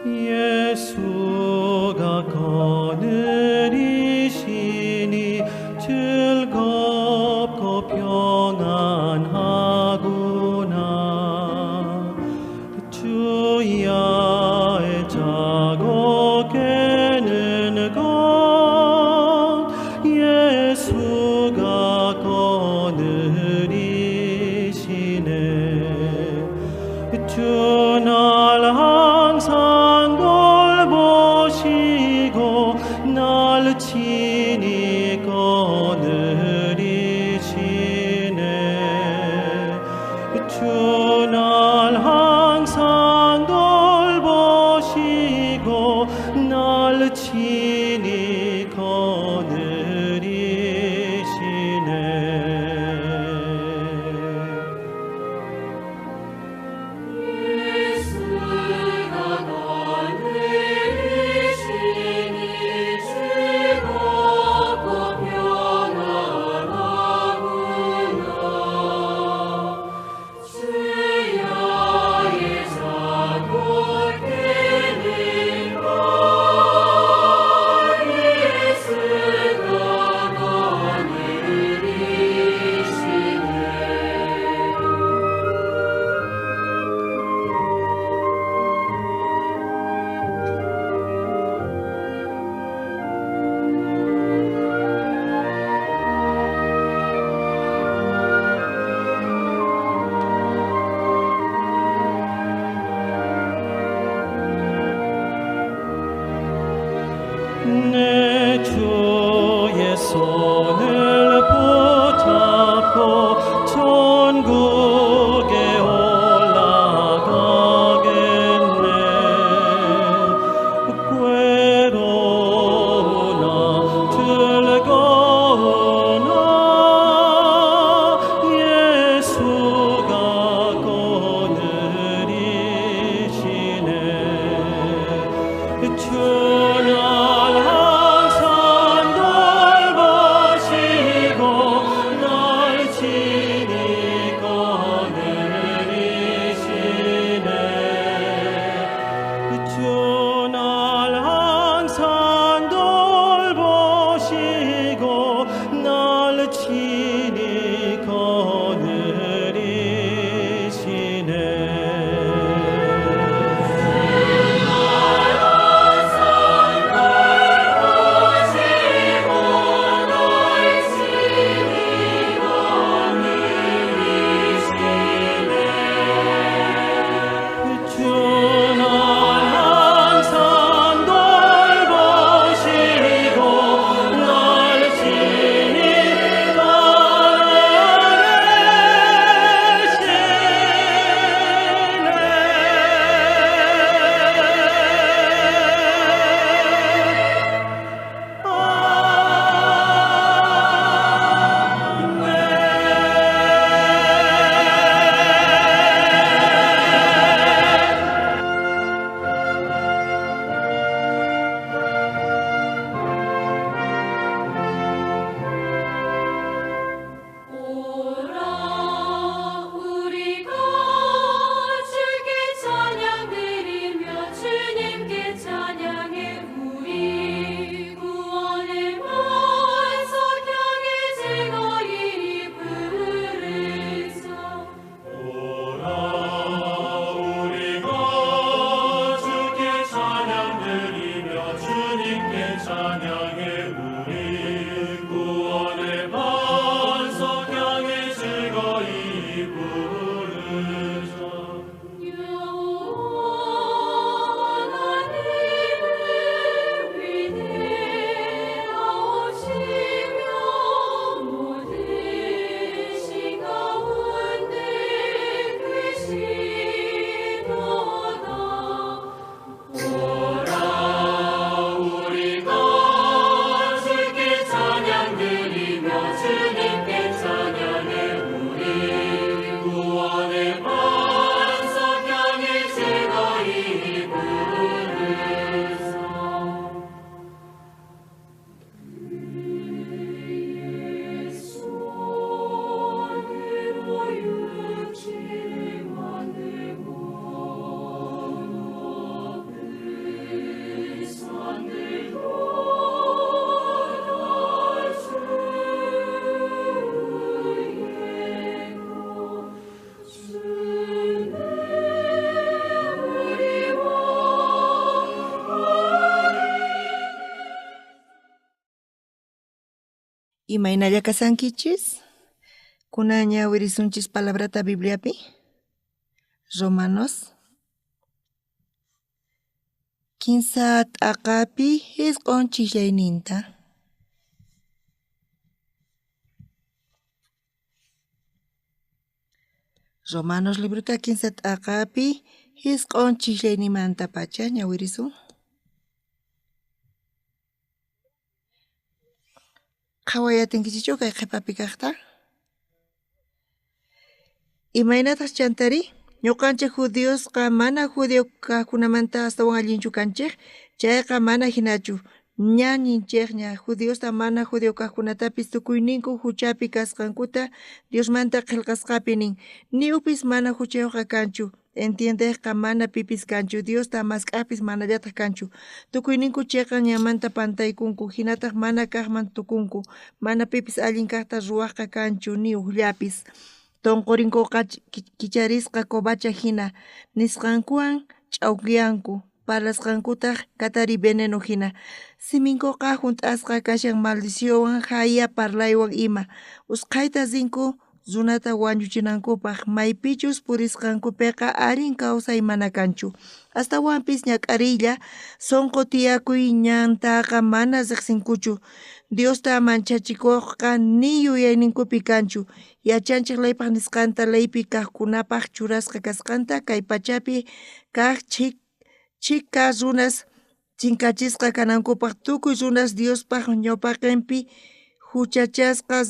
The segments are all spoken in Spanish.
예수가 거느리시니 즐겁고 평안하구나. 주야의 자고 깨는 것 예수가 거느리시네. 주 날 항상 돌보시고 날 친히 거느리시네. 주 날 항상 돌보시고 날 친히 거느리시네. Imaynalla kasankichis, kunaña wirisunchis palabrata Bibliapi, Romanos 15 t'aqapi hisq'un chiklayninta. Romanos libruta 15 t'aqapi hisq'un chiklaynimanta pacha ñawirisun. Qhawayatinkichichu kay qhipapi kaqta? Imaynataq chantari? Ñuqanchik judíosqa mana judío kaqkunamanta astawan allinchu kanchik, chayqa mana hinachu. Ñañinchikña judíosta mana judío kaqkunatapis tukuyninku huchapi kasqankuta Diosmanta qillqasqapi nin, ni upis mana huchayuqqa kanchu, entiendeqqa mana pipis kanchu, Diosta mask'aqpis manallataq kanchu. Tukuyninku chayqa ñamanta pantaykunku, hinataq mana kaqman tukunku, mana pipis allin kaqta ruwaqqa kanchu ni ukllapis. Tonqurinkuqa kicharisqa covacha hina, nisqankuwan ch'awqiyanku, parlasqankutaq katari veneno hina. Siminkuqa hunt'asqa kashan maldicionwan, haya parlaywan ima. Usqhayta zinku runata wañuchinankupaq, maypichus purisqankupiqa allin kawsay mana kanchu. Astawanpis ñak'ariylla sunqu tiyakuy ñantaqa mana riqsinkuchu. Diosta manchachikuqqa ni yuyayninkupi kanchu. Yachanchik laypaq nisqanta laypi kaqkunapaq churasqa kasqanta kay pachapi kaq chika runas chinkachisqa kanankupaq tukuy runas Diospaq ñawpaqinpi huchachasqa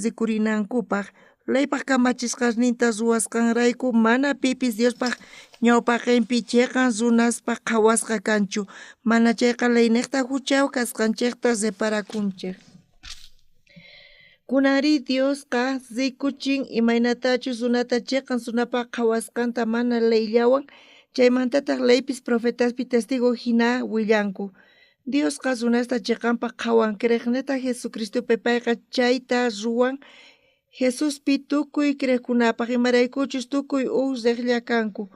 rikurinankupaq. Laypaq kamachisqarninta ruwasqanrayku mana pipis Diospaq ñawpaqinpi chayqan runaspaq qhawasqa kanchu. Mana chayqa layniqta huchaw kasqanchikta reparakunchik. Kunari Diosqa rikuchin imaynatachus runata chayqan runapaq qhawasqanta mana layllawan, chaymantataq laypis profetaspi testigo hina willanku. Diosqa runasta chayqanpaq qhawan, kriyiqniyta Jesucristopi payqa chayta ruwan, Jesuspi tukuy kriyiqkunapaq imaraykuchus tukuy riqlla kanku.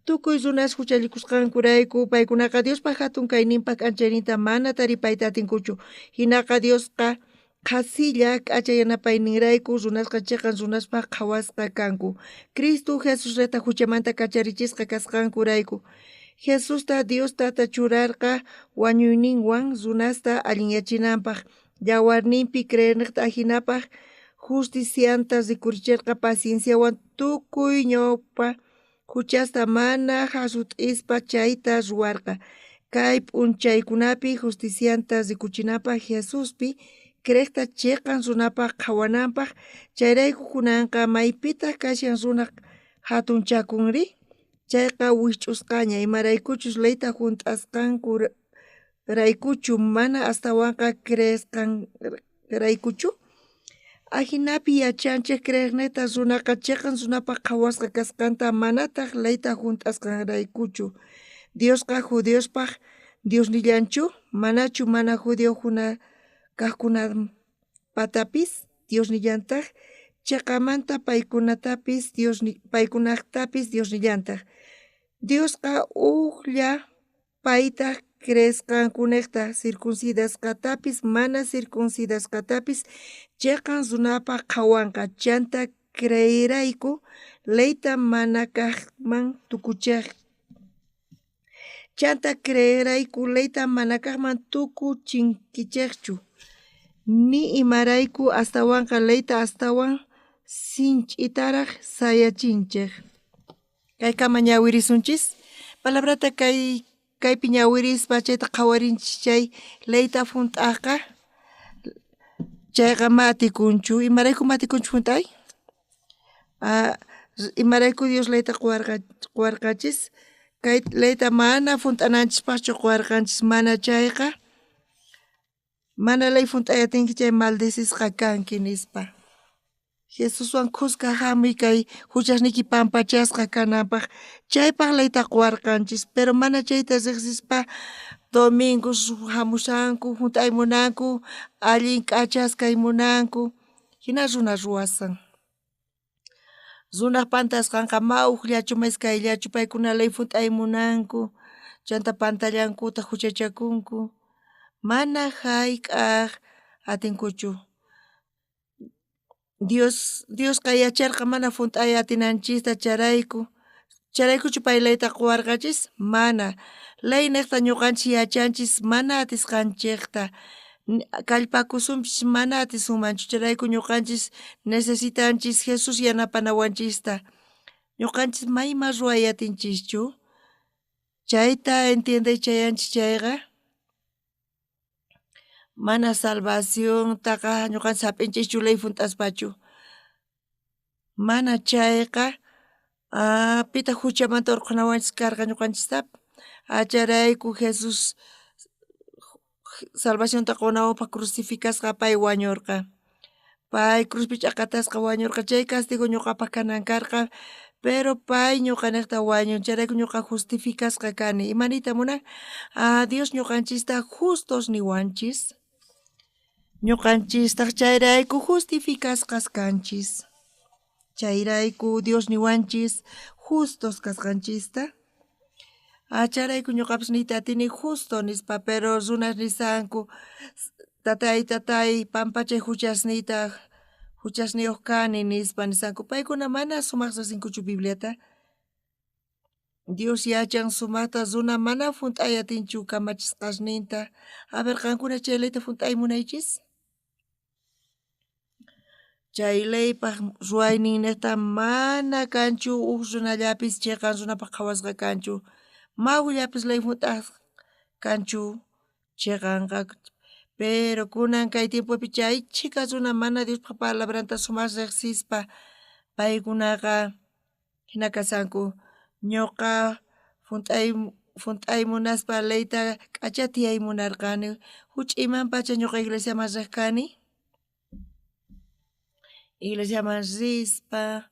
Tukuy runas huchallikusqankurayku paykunaqa Diospaq hatun kayninpaq k'anchayninta mana taripayta atinkuchu. Hinaqa Diosqa qhasilla k'achay yanapayninrayku runasqa chayqan runaspaq qhawasqa kanku. Cristo Jesusrata huchamanta kacharichisqa kasqankurayku. Jesusta Diostata churarqa wañuyninwan runasta allinyachinanpaq, yawarninpi kriyirniqta ahinapaq, justicianta rikurichirqa pacienciawan tukuy ñawpa huchasta mana hasut'ispa chayta ruwarqa. Kay p'unchaykunapi justicianta rikuchinapaq Jesuspi kriyiqta chayqan runapaq qhawananpaq, chayrayku kunanqa maypitaq kashan runa hatunchakunri? Chayqa wisch'usqaña, imaraykuchus layta hunt'asqanku raykuchu mana astawanqa kriyisqanraykuchu? Ahinapi yachanchik kriyiqniyta runaqa chayqan runapaq qhawasqa kasqanta manataq layta hunt'asqanraykuchu. Diosqa judíospaq Diosnillanchu? Manachu mana judío kaqkunapatapis Diosnillantaq? Chayqamanta paykunaqtapis Diosnillantaq. Diosqa uklla paytaq kriyisqankuniqta circuncidasqatapis mana circuncidasqatapis chayqan runapaq qhawanqa, chanta creyirayku layta mana kaqman tukuchiq. Chanta creyirayku layta mana kaqman tukuchinkichikchu, ni imarayku astawanqa layta astawan sinch'itaraq sayachinchik. Kaykama ñawirisunchis, palabrata kaypi ñawirispa chayta qhawarinchis chay layta hunt'aqqa, chayqa matikunchu, imarayku matikunchu hunt'ay? Imarayku Dios layta quwarqachis, kay layta mana hunt'ananchispaqchu quwarqanchis, mana chayqa mana lay hunt'ayatinki chay maldecishqa kanki nispa. Jesuswan qusqa hamuy kay huchasniki pampachasqa kananpaq, chaypaq layta quwarqanchis, pero mana chayta riqsispa domingos hamushanku, hunt'aymunanku, allin k'achaskay munanku, hina runa ruwasan. Runaq pantasqanqa mawqllachu maskayllachu paykuna lay hunt'aymunanku, chanta pantallankuta huchachakunku, mana hayk'aq atinkuchu. Dios kayacharqa mana funt'ay atinanchista charayku chupaylayta quwarqachis mana lay niqta ñuqanchis yachanchis mana atisqanchikta kallpakusunchis mana atisumanchu charayku ñuqanchis necesitanchis Jesus yanapanawanchista ñuqanchis mayma ruway atinchischu chayta entiendechayanchis chayqa mana salvaciontaqa ñuqanchis hap'inchikchu ley funt'aspachu mana chayqa pita huchamanta urqunawanchis karqa ñuqanchistapi charayku Jesus salvacionta qunawapaq crucificasqa pay wañurqa pay cruzpi ch'aqatasqa wañurqa chay castigo ñuqapaq kanan karqa pero pay ñuqaniqta wañun charayku ñuqa justificasqa kani imaniyta munan Dios ñuqanchista justos niwanchis ñuqanchistaq chayrayku justificasqas kanchis chayrayku Dios niwanchis justos kasqanchista charayku ñuqapish niyta atini justo nispa pero runas nisanku tatay pampachay huchasniyuq kani nispa nisanku paykuna mana sumaq riqsinkuchu Bibliata Dios yachan sumaqta runa mana funt'ay atinchu kamachisqashninta qankuna chaylayta funt'ay munaychis chaylaypaq ruwayninniqta mana kanchu huk runallapis chiqan runapaq qhawasqa kanchu mawllapish lay funt'aq kanchu chiqanqa pero kunan kay tiempopi chaychika runa mana Diospaq palabranta sumaq riqsispa paykunaqa hina kasanku ñuqa funt'ay munaspa leyta k'acha tiyay munarqani huch'iymanpacha ñuqa iglesiaman riq kani iglesiaman rispa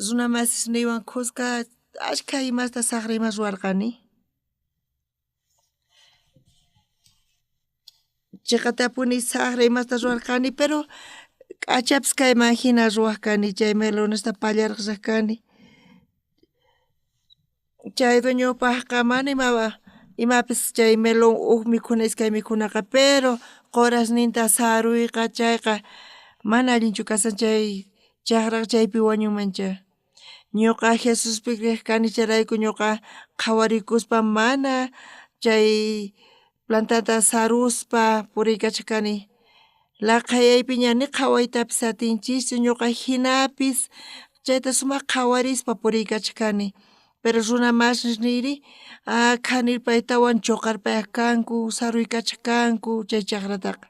runa masisniywan qusqa ashkha imasta saqra ima ruwarqani chiqatapuni saqra imasta ruwarqani pero k'achapis kayman hina ruwaq kani chay melonesta pallaraq riq kani chay dueñopaqqa mana imapis chay melon huk mikhuna iskay mikhunaqa pero qurasninta saruyqa chayqa mana allinchu kasan chay chaqraqa chaypi wañunmancha ñuqa Jesuspi kriyiq kani charayku ñuqa qhawarikuspa mana chay plantata saruspa puriykachakani laqayaypi ña ni qhawaytapis atinchishchu ñuqa hinapis chayta sumaq qhawarispa puriykachakani pero runa masisniri khanir paytawan chuqarpayaq kanku saruykachak kanku chay chaqrataqa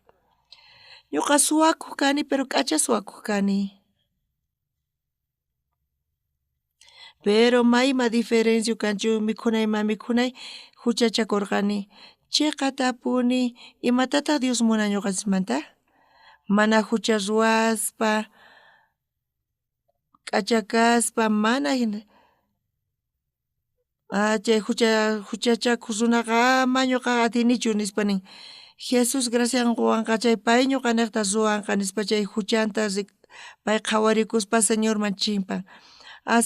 ñuqa suwakuq kani pero k'acha suwakuq kani pero mayma diferencia kanchu mikhunayman mikhunay huchachakurqani chiqatapuni imatataq Dios munan ñuqanchikmanta mana hucha ruwaspa k'acha kaspa mana hina chay huchachakuq runaqa ama ñuqa atinichu nispa nin Jesus graciankuwanqa chay pay ñuqaniqta ruwanqa nispa chay huchanta pay qhawarikuspa Señorman chimpan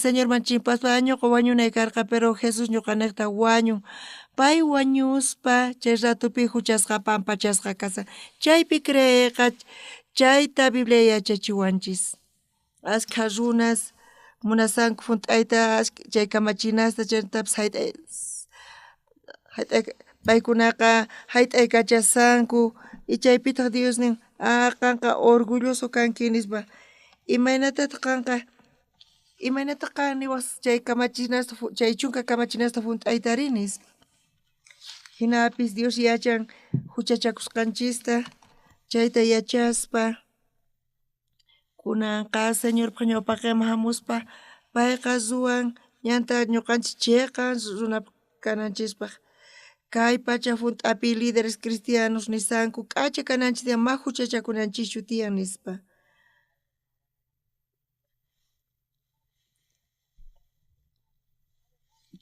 Señorman chimpaspa ñuqa wañunay karqa pero Jesus ñuqaniqta wañun pay wañuspa chay ratupi huchasqa pampachasqa kasan chaypi creyiqa chayta Biblia yachachiwanchis ashkha runas munasanku funt'ayta chay kamachinasta chaytapas paykunaqa hayt'ay kachasanku y chaypitaq Dios nin qanqa orgulloso kanki nispa imaynatataq qanqa imaynataq niwas chay kamachinasta chay chunka kamachinasta funt'aytari nispa hinapis Dios yachan huchachakusqanchista chayta yachaspa kunanqa Señorpaq ñawpaqman hamuspa payqa ruwan ñanta ñuqanchis chiqan runa kananchispaq kay pacha funt'api líderes cristianos nisanku k'acha kananchis ma huchachakunanchischu tiyan nispa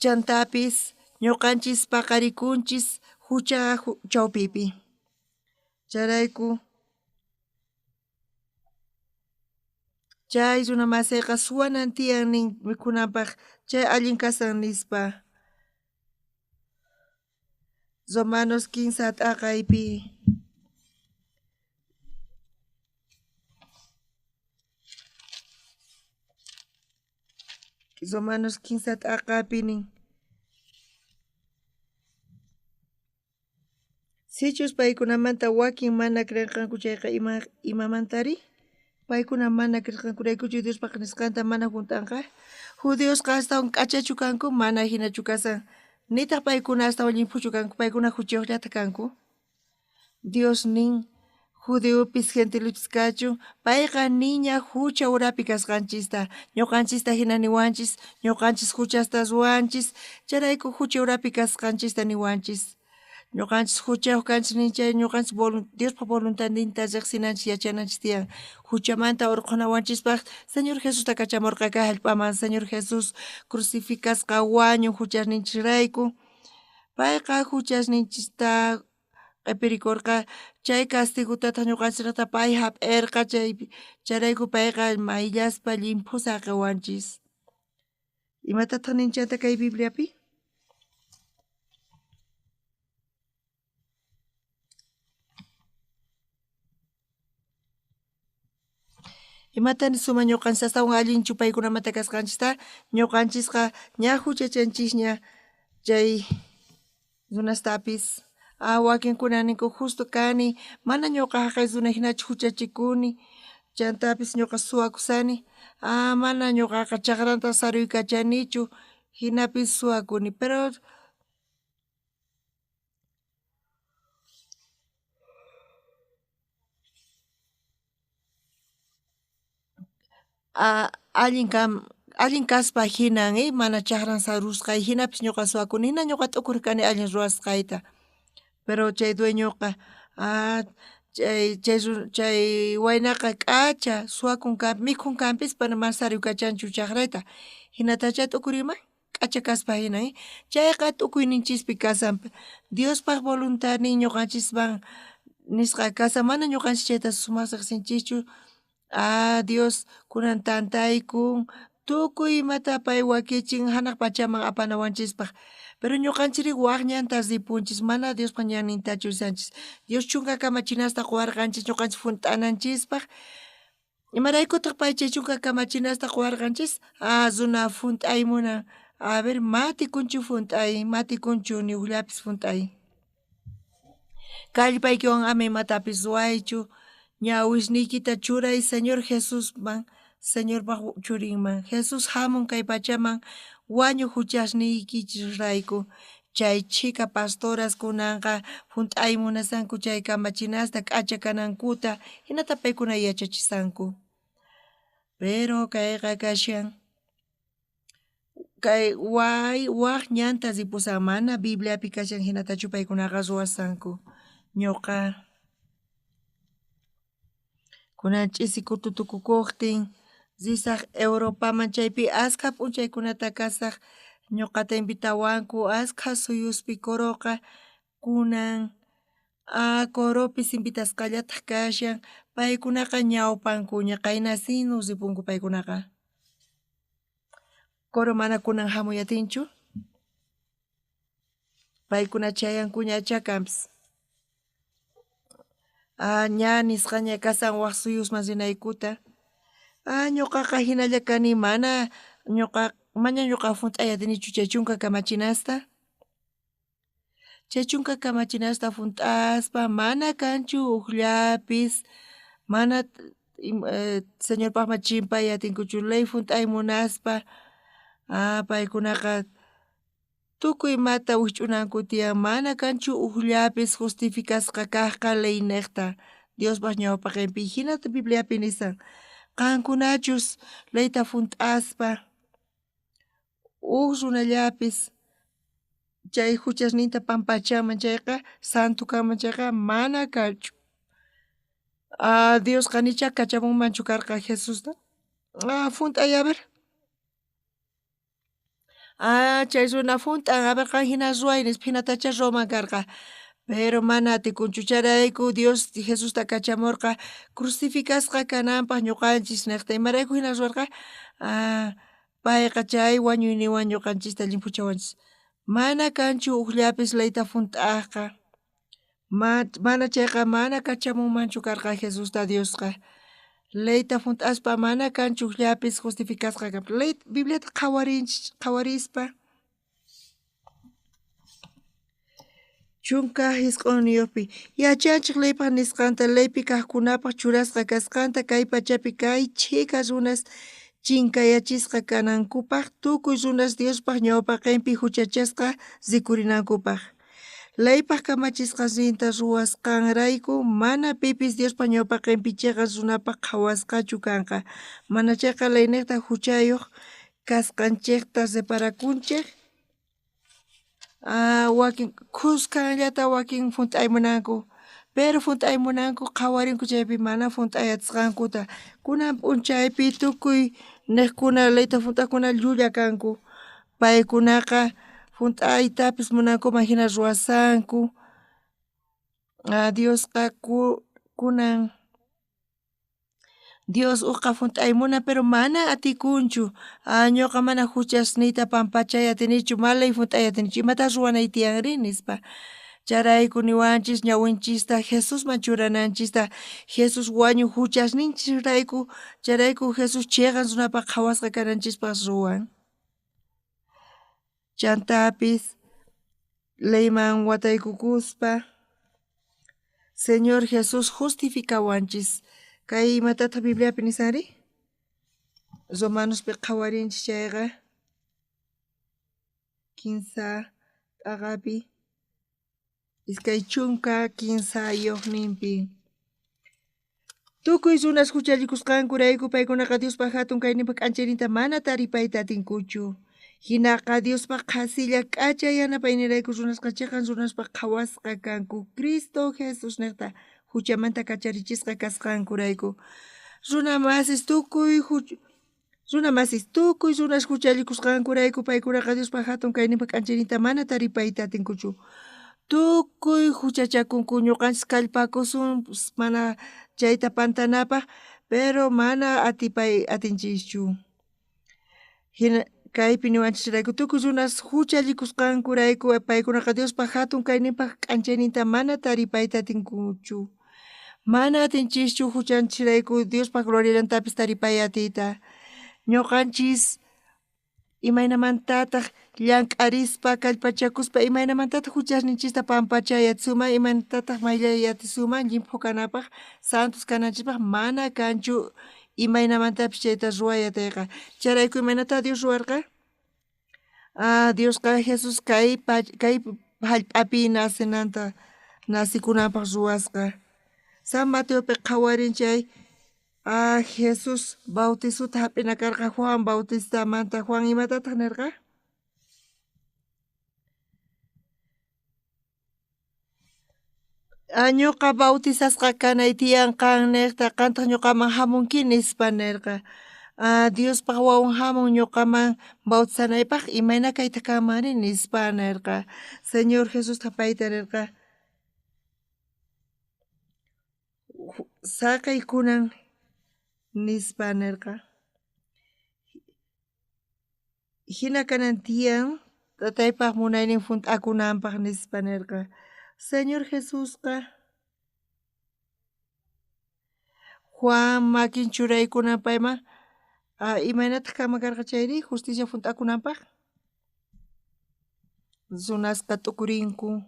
chantapis ñuqanchis paqarikunchis hucha chawpipi charayku chay runa masiyqa suwanan tiyan nin mikhunanpaq chay allin kasan nispa Romanos 15 t'aqaypi Romanos 15 t'aqapinin. Sichus paykunamanta wakin mana creerqanku chayqa imamantari paykuna mana creerqankuraykuchu Diospaqa nisqanta mana juntanqa Judiosqa astawan k'achachu kanku mana hinachu kasan nitaq paykuna astawan limpuchu kanku paykuna juchiyuqllata kanku Dios nin Judeopis gentilipis kachun payqa niña hucha urapi kasqanchista ñuqanchista hina niwanchis ñuqanchis huchasta ruwanchis charayku hucha urapi kasqanchista niwanchis ñuqanchis huchayuq kanchis ninchay ñuqanchis Diospa voluntadninta riqsinanchis yachananchis tiyan huchamanta urqunawanchispaq Señor Jesusta kachamurqaka hallp'aman Señor Jesus crucificasqa wañuq huchasninchirayku payqa huchasninchista qipirikurqa chay castigutata ñuqanchikta pay hap'irqa charayku payqa mayllaspa limpusa qiwanchis imatataq ninchanta kay Bibliapi imatani suma ñuqanchis astawan allinchu paykunamanta kasqanchista ñuqanchisqa ña huchachanchis ña chay runastapis wakinkuna ninku justo kani mana ñuqa haqay runa hinachu huchachikuni chantapis ñuqa suwakusani mana ñuqaqa chaqranta saruykachanichu hinapis suwakuni pero allin kaspa hinan mana chaqran sarusqay hinapis ñuqa suwakuni hina ñuqa t'ukurkani allin ruwasqayta pero chay dueñoqa chay waynaqa k'acha suwakunkanpi mikhunkanpis mana saruykachanchu chaqrayta hinatachá t'ukuriman k'acha kaspa hinan chayqa t'ukuyninchispi kasan Diospaq voluntadnin ñuqanchisman nisqa kasan mana ñuqanchis chayta sumaq riqsinchischu Dios kunan tantaykun tukuy imata pay wakichin hanaq pachaman apanawanchispaq pero ñuqanchiri waqñanta ripunchis mana Diospa ñannintachu risanchis Dios chunka kamachinasta quwarqanchis ñuqanchis funt'ananchispaq imaraykutaq pay chay chunka kamachinasta quwarqanchis runa funt'aymunan a ver matikunchu funt'ay matikunchu niyuqllapis funt'ay kallpaykiwan ama imatapis ruwaychu ña wishniykita churay Señor Jesusman Señorpa churinman Jesus hamun kay pachaman wañuq huchasniykichisrayku chay chika pastoras kunanqa funt'ay munasanku chay kamachinasta k'acha kanankuta hinata paykuna yachachisanku pero kayqa kashan kay waq ñanta ripusan mana Bibliapi kashan hinatachu paykunaqa ruwasanku ñuqa kunan ch'isi kututukukuqtin risaq Europaman chaypi askha p'unchaykunata kasaq ñuqata invitawanku askha suyuspi coroqa kunan coropis invitasqallataq kashan paykunaqa ñawpankuña qayna sinu ripunku paykunaqa coro mana kunan hamuyatinchu paykuna chayankuñacha kanpis ña nisqaña kasan waq suyusman rinaykuta ñuqaqa hinalla kani mana ñuqa funt'ay atinichu chay chunka kamachinasta chay chunka kamachinasta funt'aspa mana kanchu uqllapis mana Señorpaqman chimpay atinkuchu ley funt'ay munaspa paykunaqa tukuy imata wich'unanku tiyan mana kanchu uqllapis justificasqa kaqqa ley niqta Diospaq ñawpaqinpi hinata Bibliapi nisan qankunachus leyta funt'aspa runallapis chay huchasninta pampachaman chayqa santu kanman chayqa mana kanchu Diosqa nicha kachamunmanchu karqa Jesusta funt'ay a ver chay runa funt'an a ver qan hina ruway nispa hinatacha ruwaman karqa pero mana atikunchu charayku Dios Jesusta kachamurqa crucificasqa kananpaq ñuqanchis niqta imarayku hina ruwarqa payqa chay wañuyninwan ñuqanchista llimpuchawanchis mana kanchu uqllapis leyta funt'aqqa mana chayqa mana kachamunmanchu karqa Jesusta Diosqa Leyta aspa mana kanchu llapis justificasqa kaptin. Ley Bibliata qawarispa chunka hisq'uniyuqpi yachanchik leypaq nisqanta leypi kaqkunapaq churasqa kasqanta kay pachapi kay chika runas chinkayachisqa kanankupaq tukuy runas Diospaq ñawpaqinpi huchachasqa rikurinankupaq. Leypaq kamachisqa rinta ruwasqanrayku mana pipis Diospa ñawpaqinpi chiqas runapaq qhawasqachu kanqa. Mana chayqa ley niqta huchayuq kasqanchikta reparakunchik wakin kuskanllata wakin funt'ay munanku pero funt'ay munanku qhawarinku chaypi mana funt'ayatisqankuta kunan p'unchaypi tukuy niqkuna leyta funt'akuna llulla kanku paykunaqa funt'aytapis munankuman hina ruwasanku Diosqa kunan Dios uqqa funt'ay munan pero mana atikunchu ñuqa mana huchasniyta pampachay atinichu malay funt'ay atinichu imatas ruwanay tiyanri nispa charayku niwanchis ñawinchista Jesusman churananchista Jesus wañuq huchasninchikrayku charayku Jesus chiqan runapaq qhawasqa kananchikpas ruwan chantapis leyman wataykukuspa Señor Jesus justificawanchis kay imatataq Bibliapi nisari Romanospi qhawarinchik chayqa 15 t'aqapi iskay chunka 15 tukuy runas huchallikusqankurayku paykunaqa Diospaq hatun kayninpaq k'anchayninta mana taripayta atinkuchu hinaqa Diospaq qhasilla k'achay yanapaynirayku runasqa chiqan runaspaq qhawasqa kanku Cristo Jesus niqta huchamanta kacharichisqa kasqankurayku runa masis tukuy runas huchallikusqankurayku paykunaqa Diospaq hatun kayninpaq k'anchayninta mana taripayta atinkuchu tukuy huchachakunku ñuqanchis kallpakusun mana chayta pantanapaq pero mana atinchischu hina kaypi niwanchisrayku tukuy runas huchallikusqankurayku paykunaqa Diospaq hatun kayninpaq k'anchayninta mana taripayta atinkuchu mana atinchikchu huchanchisrayku Diospaq gloriallantapis taripay atiyta ñuqanchis imaynamantataq llank'arispa kallpachakuspa imaynamantataq huchasninchista pampachayat sumak imaynatataq mayllay sumak limpu kanapaq santos kananchikpaq mana kanchu imaynamantapis chayta ruwayatayqa charayku imaynata Dios ruwarqa Diosqa Jesus kay hallp'api nasikunanpaq ruwasqa San Mateopi qhawarinchik Jesus bautizuta hap'ina karqa Juan Bautistamanta Juan imatataq nirqa ñuqa bautizasqa kanay tiyanqan niqta qantaq ñuqaman hamunki nispa nirqa Diospaq wawan hamun ñuqaman bautizanaypaq imayna kayta kanmari nispa nirqa Señor Jesusta payta nirqa saqay kunan nispa nirqa hina kanan tiyan tataypaq munaynin funt'akunanpaq nispa nirqa Señor Jesusqa Juan makin churaykunan payman imaynataq kamakarqa chayri justicia funt'akunanpaq runasqa t'ukurinku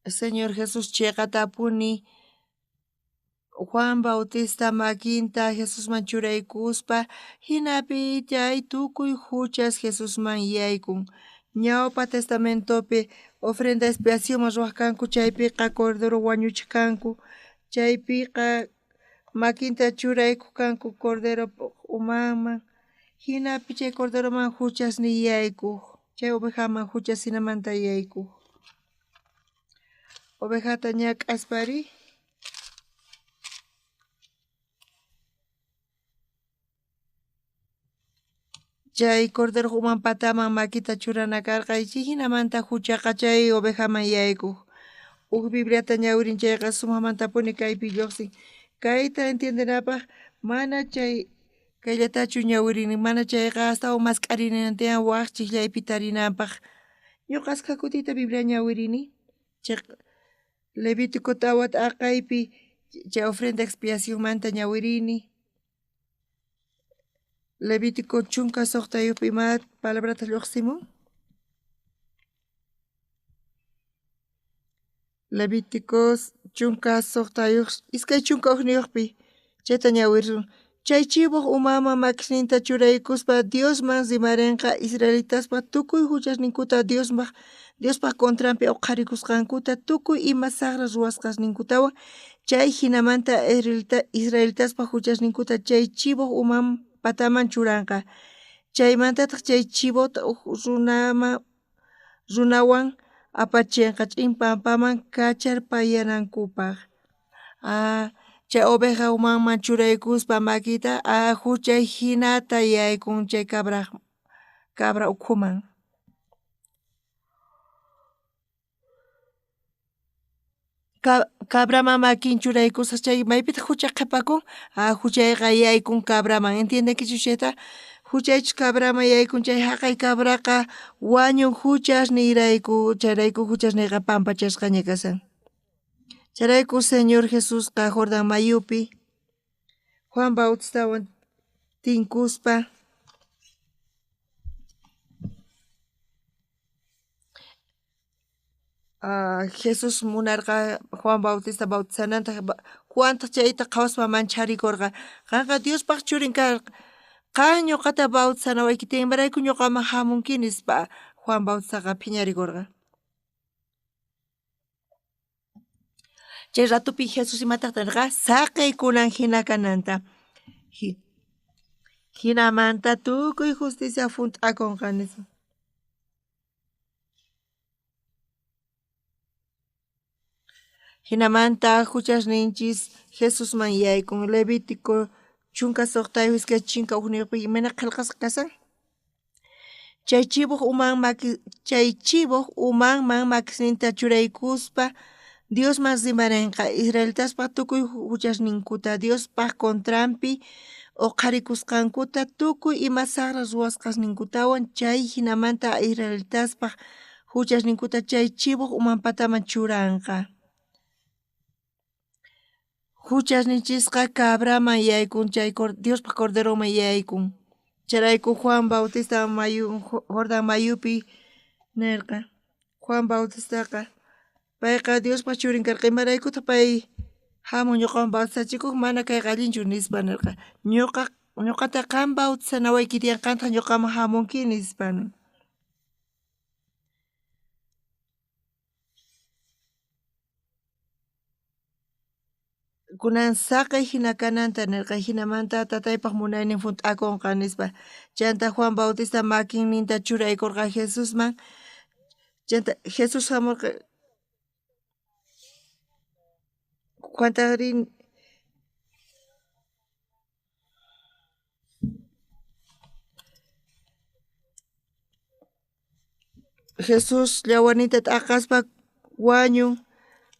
Señor Jesus chiqatapuni Juan Bautista makinta Jesusman churaykuspa hinapi chay tukuy huchas Jesusman yaykun ñawpa testamentopi ofrenda expiacionman ruwaq chaypiqa cordero wañuchiq kanku chaypiqa makinta churayku kanku cordero umanman hinapi chay corderoman huchasni yaykuq chay ovejaman huchasinamanta yaykuq ovejata ñak'aspari chay cordero uman pataman makita churana karqa hinamanta huchaqa chay ovejaman yaykuq Bibliata ñawirin chayqa sumaqmantapuni kaypi lluqsin kayta entiendenapaq mana chay kayllatachu ñawirini mana chayqa astawan masq'arininantiyan waqchiklaypi tarinanpaq ñuqasqa kutiyta Biblia ñawirini Levítico tawat aqaypi chay ofrenda expiación manta ñawirini. Levítico chunka soqtayuqpi ima palabrata lluqsimun. Levíticos chunka soqtayuq iskay chunka uqniyuqpi chayta ñawirun. Chay chibuq umaman makisninta churaykuspa Diosman rimarinqa israelitaspa tukuy huchasninkuta Diospa contranpi huqarikusqankuta tukuy ima saqra ruwasqasninkutawan chay hinamanta israelitaspa huchasninkuta chay chibuq umaman pataman churanqa. Chaymantataq chay chibuta runawan apachinqa ch'in pampaman kacharpayanankupaq. Chay oveja umanman churaykuspa makita huchay hinata yaykun chay cabra ukhuman. Cabraman makin churaykusqa chay maypita hucha qhipakun huchayqa yaykun cabraman, ¿entiendekichus chayta? Huchaychik cabraman yaykun chay haqay cabraqa wañun huchasniyrayku chayrayku huchasniyqa pampachashqaña kashan. Chayrayku Señor Jesusqa Jordan mayupi Juan Bautistawan tinkuspa Jesus munarqa Juan Bautista bautizananta Juantaq chayta qhawaspa mancharikurqa qanqa Diospaq churin karqa qan ñuqata bautizanawayki tiyanmarayku ñuqaman hamunki nispa Juan Bautistaqa phiñarikurqa. Chay ratupi Jesus imataqta nirqa saqay kunan hina kananta hinamanta tukuy justicia funt'akunqa nispa. Hinamanta huchasninchis Jesusman yaykun Levítico chunka soqtayuq iskay chinka uqniyuqpi imana qillqasqa kasan. Chay chibuq umanman makisninta churaykuspa Diosman rimarinqa israelitaspa tukuy huchasninkuta Diospaq contranpi huqarikusqankuta tukuy ima saqra ruwasqasninkutawan chay hinamanta israelitaspaq huchasninkuta chay chibuq uman pataman churanqa. Huchasninchisqa cabraman yaykun chay Diospa corderoman yaykun. Chayrayku Juan Bautista Jordan mayupi nirqa Juan Bautistaqa payqa Diospa churin karqa imaraykutaq pay hamun ñuqawan bautizachikuq mana kayqa allinchu nispa nirqa ñuqata qan bautizanawayki tiyanqantaq ñuqaman hamunki nispa nin. Kunan saqay hina kananta nirqa hinamanta tataypaq munaynin funt'akunqa nispa chayanta Juan Bautista makinninta churaykurqa Jesusman chayanta Jesus hamurqa Juantaqrin Jesus llawarninta t'aqaspa wañun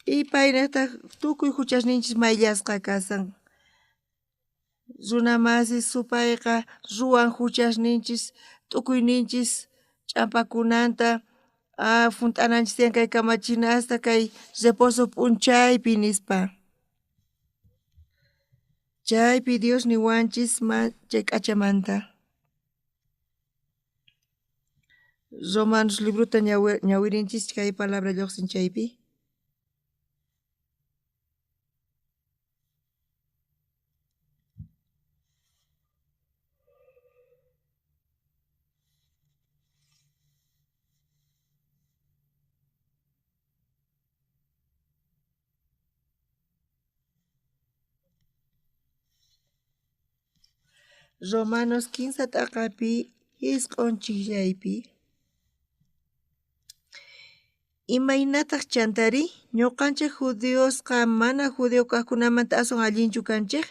y paynataq tukuy huchasninchis mayllasqa kasan. Runa masis supayqa ruwan huchasninchis t'ukuyninchis ch'ampakunanta funt'ananchis tiyan kay kamachina hasta kay reposo p'unchaypi nispa. Chaypi Dios niwanchis chay k'achamanta. Romanos libruta ñawirinchis kay palabra lluqsin chaypi. Romanos 15 t'aqapi hisq'unchiklaypi imaynataq chantari ñuqanchik judiosqa mana judío kaqkunamanta asun allinchu kanchik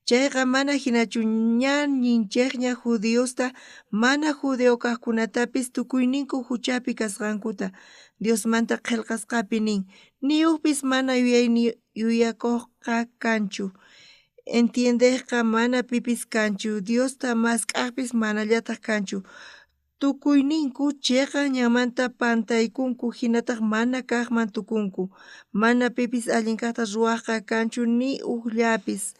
chayqa mana hinachu ñaninchikña judiosta mana judío kaqkunatapis tukuyninku huchapi kasqankuta Diosmanta qillqasqapi nin niyuqpis mana yuyakuqqa kanchu entiendeqqa mana pipis kanchu Diosta mask'aqpis manallataq kanchu tukuyninku chayqa ñamanta pantaykunku hinataq mana kaqman tukunku, mana pipis allinkaqta ruwaqqa kanchu ni ukllapis.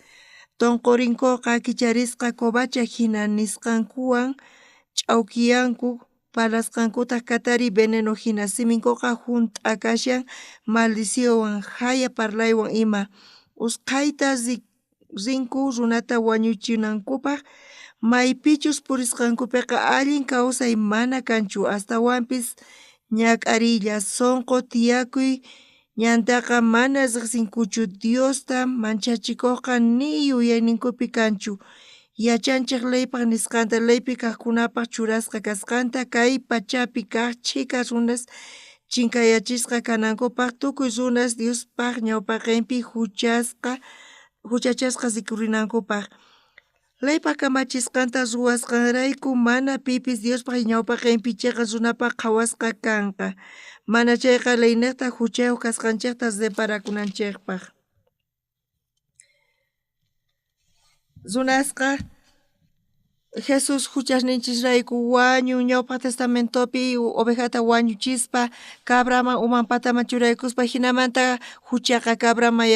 Tonqorinkuqa kicharisqa covacha hina nisqankuwan ch'awkiyanku palasqankutaq katari veneno hina siminkuqa hunt'akashan maldicionwan haya parlaywan ima usqhayta rinku runata wañuchinankupaq maypichus purisqankupiqa allin kawsay mana kanchu astawanpis ñak'arilla sunqu tiyakuy ñantaqa mana riqsinkuchu Diosta manchachikuqqa ni yuyayninkupi kanchu yachanchik leypaq nisqanta leypi kaqkunapaq churasqa kasqanta kay pachapi kaq chika runas chinkayachisqa kanankupaq tukuy runas Diospaq ñawpaqinpi huchachasqa rikurinankupaq leypaq kamachisqanta ruwasqanrayku mana pipis Diospaq ñawpaqinpi chayqa runapaq qhawasqa kanqa mana chayqa ley niqta huchayuq kasqanchikta reparakunanchikpaq. Runasqa Jesus huchasninchisrayku wañun ñawpaq testamentopi ovejata wañuchispa cabraman uman pataman churaykuspa hinamanta huchaqa cabraman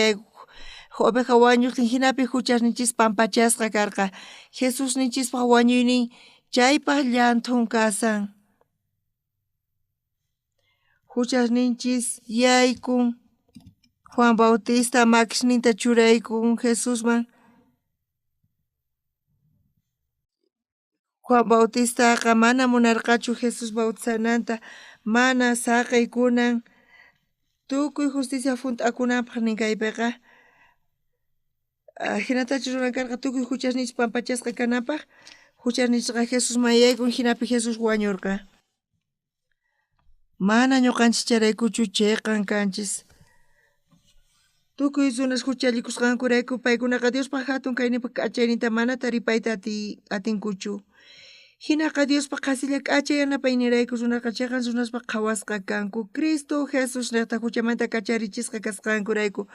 oveja wañuqtin hinapi huchasninchis pampachasqa karqa Jesusninchispaq wañuynin chaypaq llantun kasan huchasninchis yaykun Juan Bautista makishninta churaykun Jesusman Juan Bautistaqa mana munarqachu Jesus bautizananta mana saqay kunan tukuy justicia funt'akunanpaq ninkaypiqa hinatachus rurankarqa tukuy huchasninchis pampachasqa kanapaq huchasninchikqa Jesusman yaykun hinapi Jesus wañurqa mana ñuqanchis charaykuchu chayqan kanchis tukuy runas huchallikusqankurayku paykunaqa Diospaq hatun kayninpaq k'achayninta manata ripayta atinkuchu hinaqa Diospaq qasilla k'achay yanapaynirayku runaqa chayqa runaspaq qhawasqa kanku Cristo Jesus niqta huchamanta kacharichisqa kasqankurayku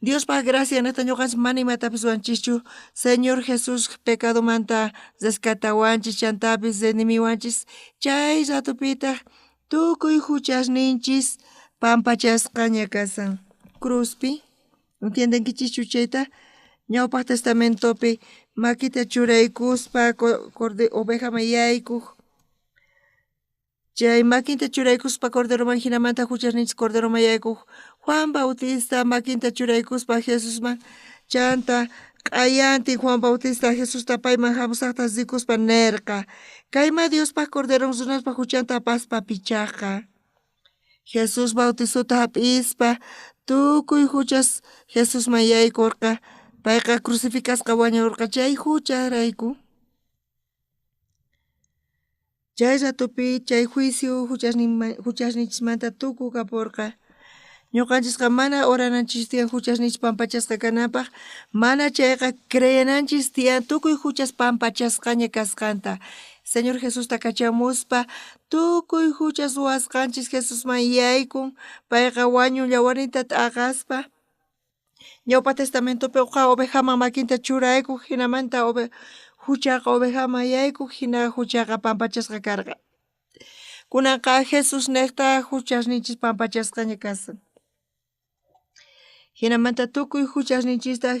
Diospaq gracia niqta ñuqanchis mana imatapis ruanchischu Señor Jesus pecadomanta rescatawanchis chantapis redimiwanchis chay ratupitaq tukuy huchasninchis pampachasqaña kasan cruzpi entiendenkichischu chayta ñawpaq testamentopi makita churaykuspa ovejaman yaykuq chay makinta churaykuspa corderoman hinamanta huchasninchis corderoman yaykuq Juan Bautista makinta churaykuspa Jesusman chanta q'ayantin Juan Bautista Jesusta payman hamusaqta rikuspa nirqa kayma Diospaq corderon runaspaq huchanta apaspa pichaqqa Jesus bautizuta hap'ispa tukuy huchas Jesusman yaykurqa payqa crucificasqa wañurqa chay hucharayku chay ratupi chay juicio huchasninchismanta tukukapurqa ñuqanchisqa mana orananchis tiyan huchasninchis pampachasqa kanapaq mana chayqa creyananchis tiyan tukuy huchas pampachasqaña kasqanta Señor Jesusta kachamuspa tukuy huchas ruwasqanchis Jesusman yaykun payqa wañun yawarninta t'aqaspa ñawpa testamentopi ovejaman makinta churaykuq hinamanta huchaqa ovejaman yaykuq hina huchaqa pampachasqa karqa kunanqa Jesus niqta huchasninchis pampachasqaña kasan hinamanta tukuy huchasninchista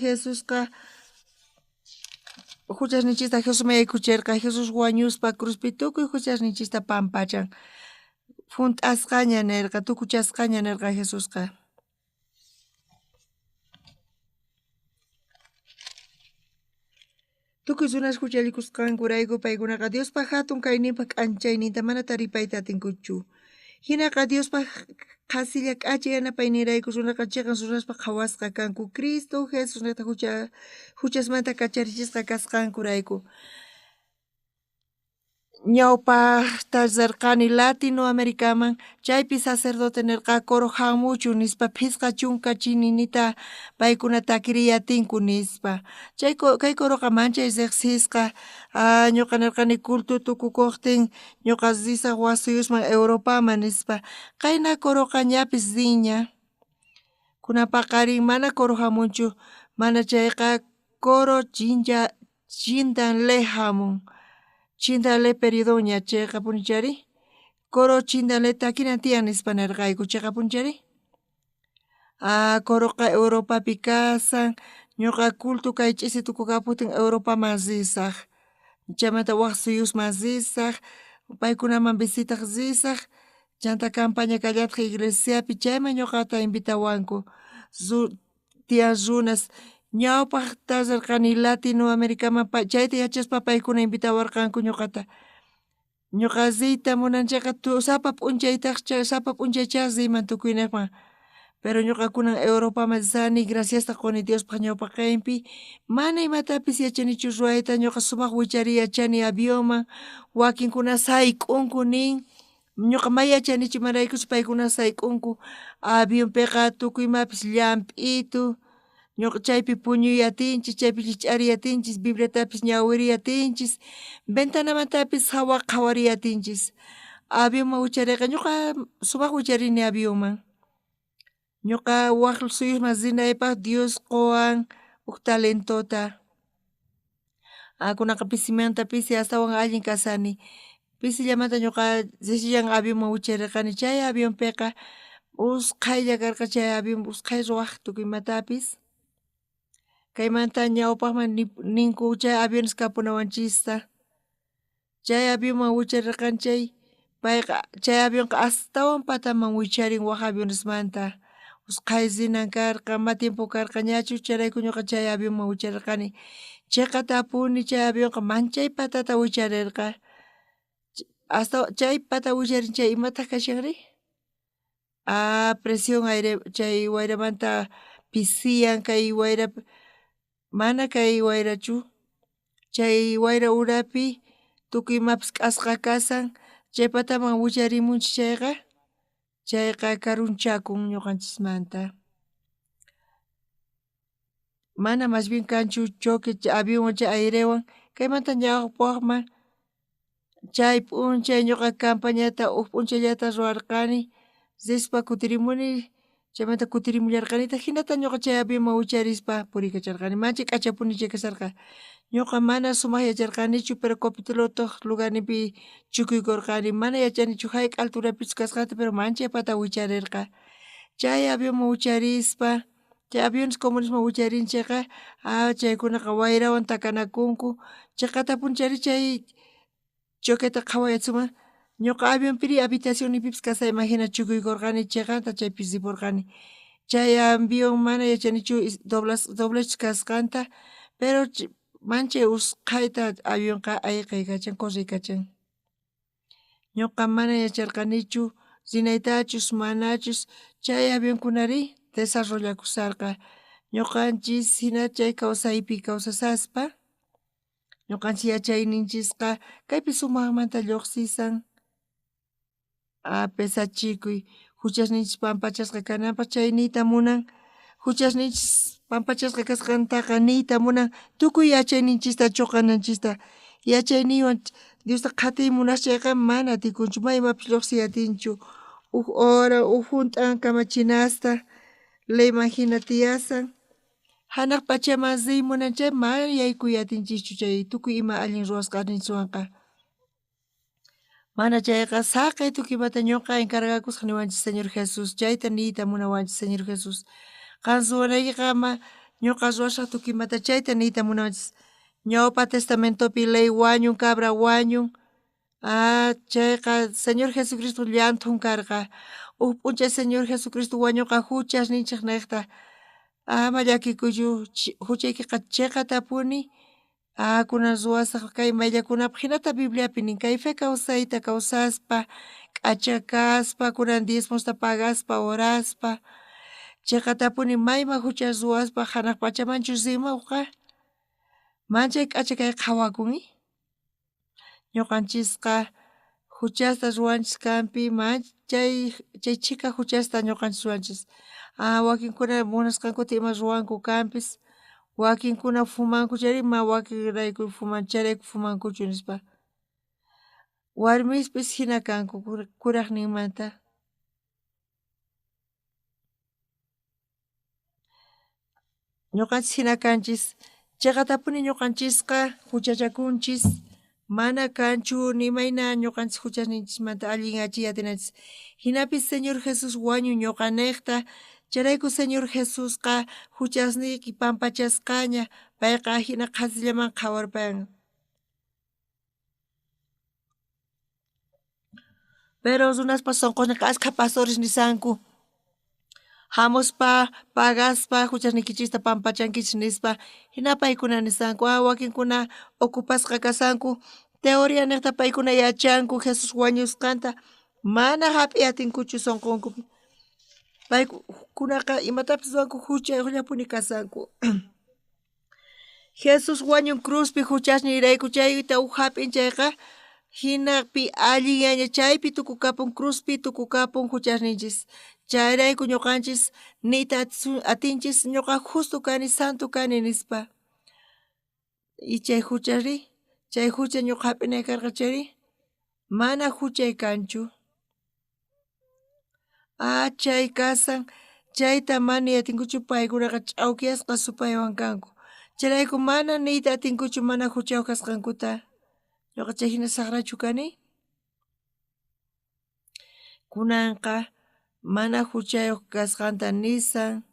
Jesusman yaykuchirqa Jesus wañuspa cruzpi tukuy huchasninchista pampachan hunt'asqaña nirqa tukuchasqaña nirqa Jesusqa tukuy runas huchallikusqankurayku paykunaqa Diospaq hatun kayninpaq k'anchayninta manata ripayta atinkuchu hinaqa Diospaq qasilla k'achay yanapaynirayku runaqa chayqa runaspaq qhawasqa kanku Cristo Jesus niqta huchasmanta kacharichisqa kasqankurayku ñawpaqta rirqani Latinoamericaman chaypi sacerdote nirqa coro hamuchu nispa phisqa chunka chininita paykuna takiriyatinku nispa kay coroqa manchay riqsisqa ñuqa nirqani culto tukukuqtin ñuqa risaq wasiyushman Europaman nispa qayna coroqa ñapis rinña kunapaqarin mana coro hamunchu mana chayqa coro chindan le hamun chindale peridoña cheqa punchari koro chindale takinantian nispanarqayku cheqa punchari koroqa Europapi kasan ñuqa culto kay ch'isi tukukaputin Europaman risaq chaymanta waq suyus risaq paykunaman visitaq risaq chanta campaña kallataq iglesiapi chayman ñuqata invitawanku tiyan runas ñawpaq tararqani Latinoamericaman chayta yachaspa paykuna invitawarqanku ñuqata ñuqa riyta munanchayqa sapa p'unchaychaq riyman tukuyniyman pero ñuqa kunan Europaman risani graciasta quni Diospaq ñawpaqaypi mana imatapis yachanichu ruayta ñuqa sumaq wichari yachani avionman wakinkuna sayk'unku nin ñuqa may yachanichu imaraykuchus paykuna sayk'unku avionpiqa tukuy imapis llamp'itu ñuqa chaypi puñuy atinchis chaypi llich'ariy atinchis Bibliatapis ñawiriy atinchis ventanamantapis qhawariy atinchis avionman wichariqa ñuqa sumaq wicharini avionman ñuqa waq suyusman rinaypaq Dios qowan huk talentota kunaqa pisimanta pisi astawan allin kasani pisillamanta ñuqa riqsillan avionman wicharirqani chay avionpiqa usqhaylla karqa chay avion usqhay ruwaq tukuy imatapis kaymanta ñawpaqman ninku chay aviones chay avionman wicharirqanchay payqa chay avionqa astawan pataman wicharin waq avionesmanta usqhay rinan karqa ma tiempo karqa ñachu chayrayku ñuqa chay avionman wicharirqani chayqa tapuni chay avionqa manchay patata wicharirqa chay pata wicharin chay imataq kashanri presión aire chay wayramanta pisiyan kay wayrapi mana kay wayrachu chay wayra urapi tukuy imapis k'asqa kasan chay pataman wicharimunchik chayqa karunchakun ñuqanchismanta mana más bien kanchu choque avionwan chay airewan kaymanta ñawpaqman chay p'unchay ñuqa campañata huk p'unchayllata ruwarqani rispa kutirimuni chaymanta kutirimullarqanita hinata ñuqa chay avionman wicharispa puriykacharqani manchay k'achapuni chay kasharqa ñuqa mana sumaq yacharqanichu pero Copitoloto lugarnipi chukuykurqani mana yachanichu hayk'a alturapichu kasqanta pero manchay pata wicharirqa chay avionman wicharispa chay aviones comunesman wicharinchayqa chaykunaqa wayrawan takanakunku chayqa tapunchari chay choqueta qhawayatsuman ñuqa avionpiri habitacionnipipas kasayman hina chukuykurqani chayqanta chaypi ripurqani chay avion mana yachanichu doblez kasqanta pero manchay usqhayta avionqa ayqaykachan corriykachan ñuqa mana yacharqanichu rinaytachus manachus chay avionkunari desarrollakusarqa ñuqanchis hina chay kawsaypi kawsasaspa ñuqanchis yachayninchisqa kaypi sumaqmanta lluqsisan pesachikuy huchasninchis pampachasqa kananpaq chay niyta munan huchasninchis pampachasqa kasqantaqa niyta munan tukuy yachayninchista chuqananchista yachayniywan Diosta qhatiy munashchayqa mana atikunchu maymapish lluqsiy atinchu huk hora huk junt'an kamachinasta leyman hina tiyasan hanaq pachaman riy munanchay mana yaykuy atinchikchu chay tukuy ima allin ruwasqaninchikwanqa mana chayqa saqay tukuymanta ñuqa encargakusqa niwanchik Señor Jesus chayta niyta munawanchik Señor Jesus qan ruwanaykiqa ñuqa ruwashaq tukuymanta chayta niyta munawanchik ñawpa testamentopi ley wañun cabra wañun chayqa Señor Jesucristo llantun karqa huk p'unchay Señor Jesucristo wañuqa huchasninchik niqta ama llakikuychu huchaykiqa chayqa tapuni kunan ruwasaq kay mayllakunapaq hinata Bibliapi nin kay fe kawsayta kawsaspa k'achakaspa kunan diezmosta pagaspa oraspa chayqa tapuni mayman hucha ruwaspa hanaq pachamanchu rimawqa manchay k'acha kay qhawakunmi ñuqanchisqa huchasta ruwanchis kanpi chay chika huchasta ñuqanchis ruwanchis wakinkuna munasqan kuti ima ruwanku kanpis wakinkuna fumanku chari wakinrayku charayku fumankuchu nispa warmispis hina kanku kuraqninmanta ñuqanchis hina kanchis chayqa tapuni ñuqanchisqa huchachakunchis mana kanchu nimayna ñuqanchis huchasninchikmanta allin achiyatinachis. Hinapis Señor Jesús wañu ñuqanekta, charayku Señor Jesusqa huchasniyki pampachasqaña, payqa hina qhasillaman qhawarpayan. Pero runaspa sonqoñaqa ashkha pastores nisanku, hamuspa, pagaspa, huchasnikichista pampachankichis nispa, hina paykuna nisanku, wakinkuna ocupasqa kasanku, teoría niqta paykuna yachanku Jesus wañusqanta, mana hap'i atinkuchu sonqonkupi. Paykunaqa imatapis ruranku huchayuqllapuni kasanku. Jesus wañun cruzpi huchasniyrayku chayta hap'inchayqa, hinapi allinyaña chaypi tukukapun cruzpi tukukapun huchasninchis. Chayrayku ñuqanchis niyta atinchis ñuqa justo kani, santo kani nispa. Y chay huchari, chay hucha ñuqa hap'inay karqachari, mana huchay kanchu. Chay kasan, chayta mana atinkuchu paykunaqa ch'awkiyasqa supaywan kanku. Chayrayku mana niyta atinkuchu mana huchayuq kasqankuta. Ñuqa chay hina saqrachu kani. Kunanqa mana huchayuq kasqanta nisan,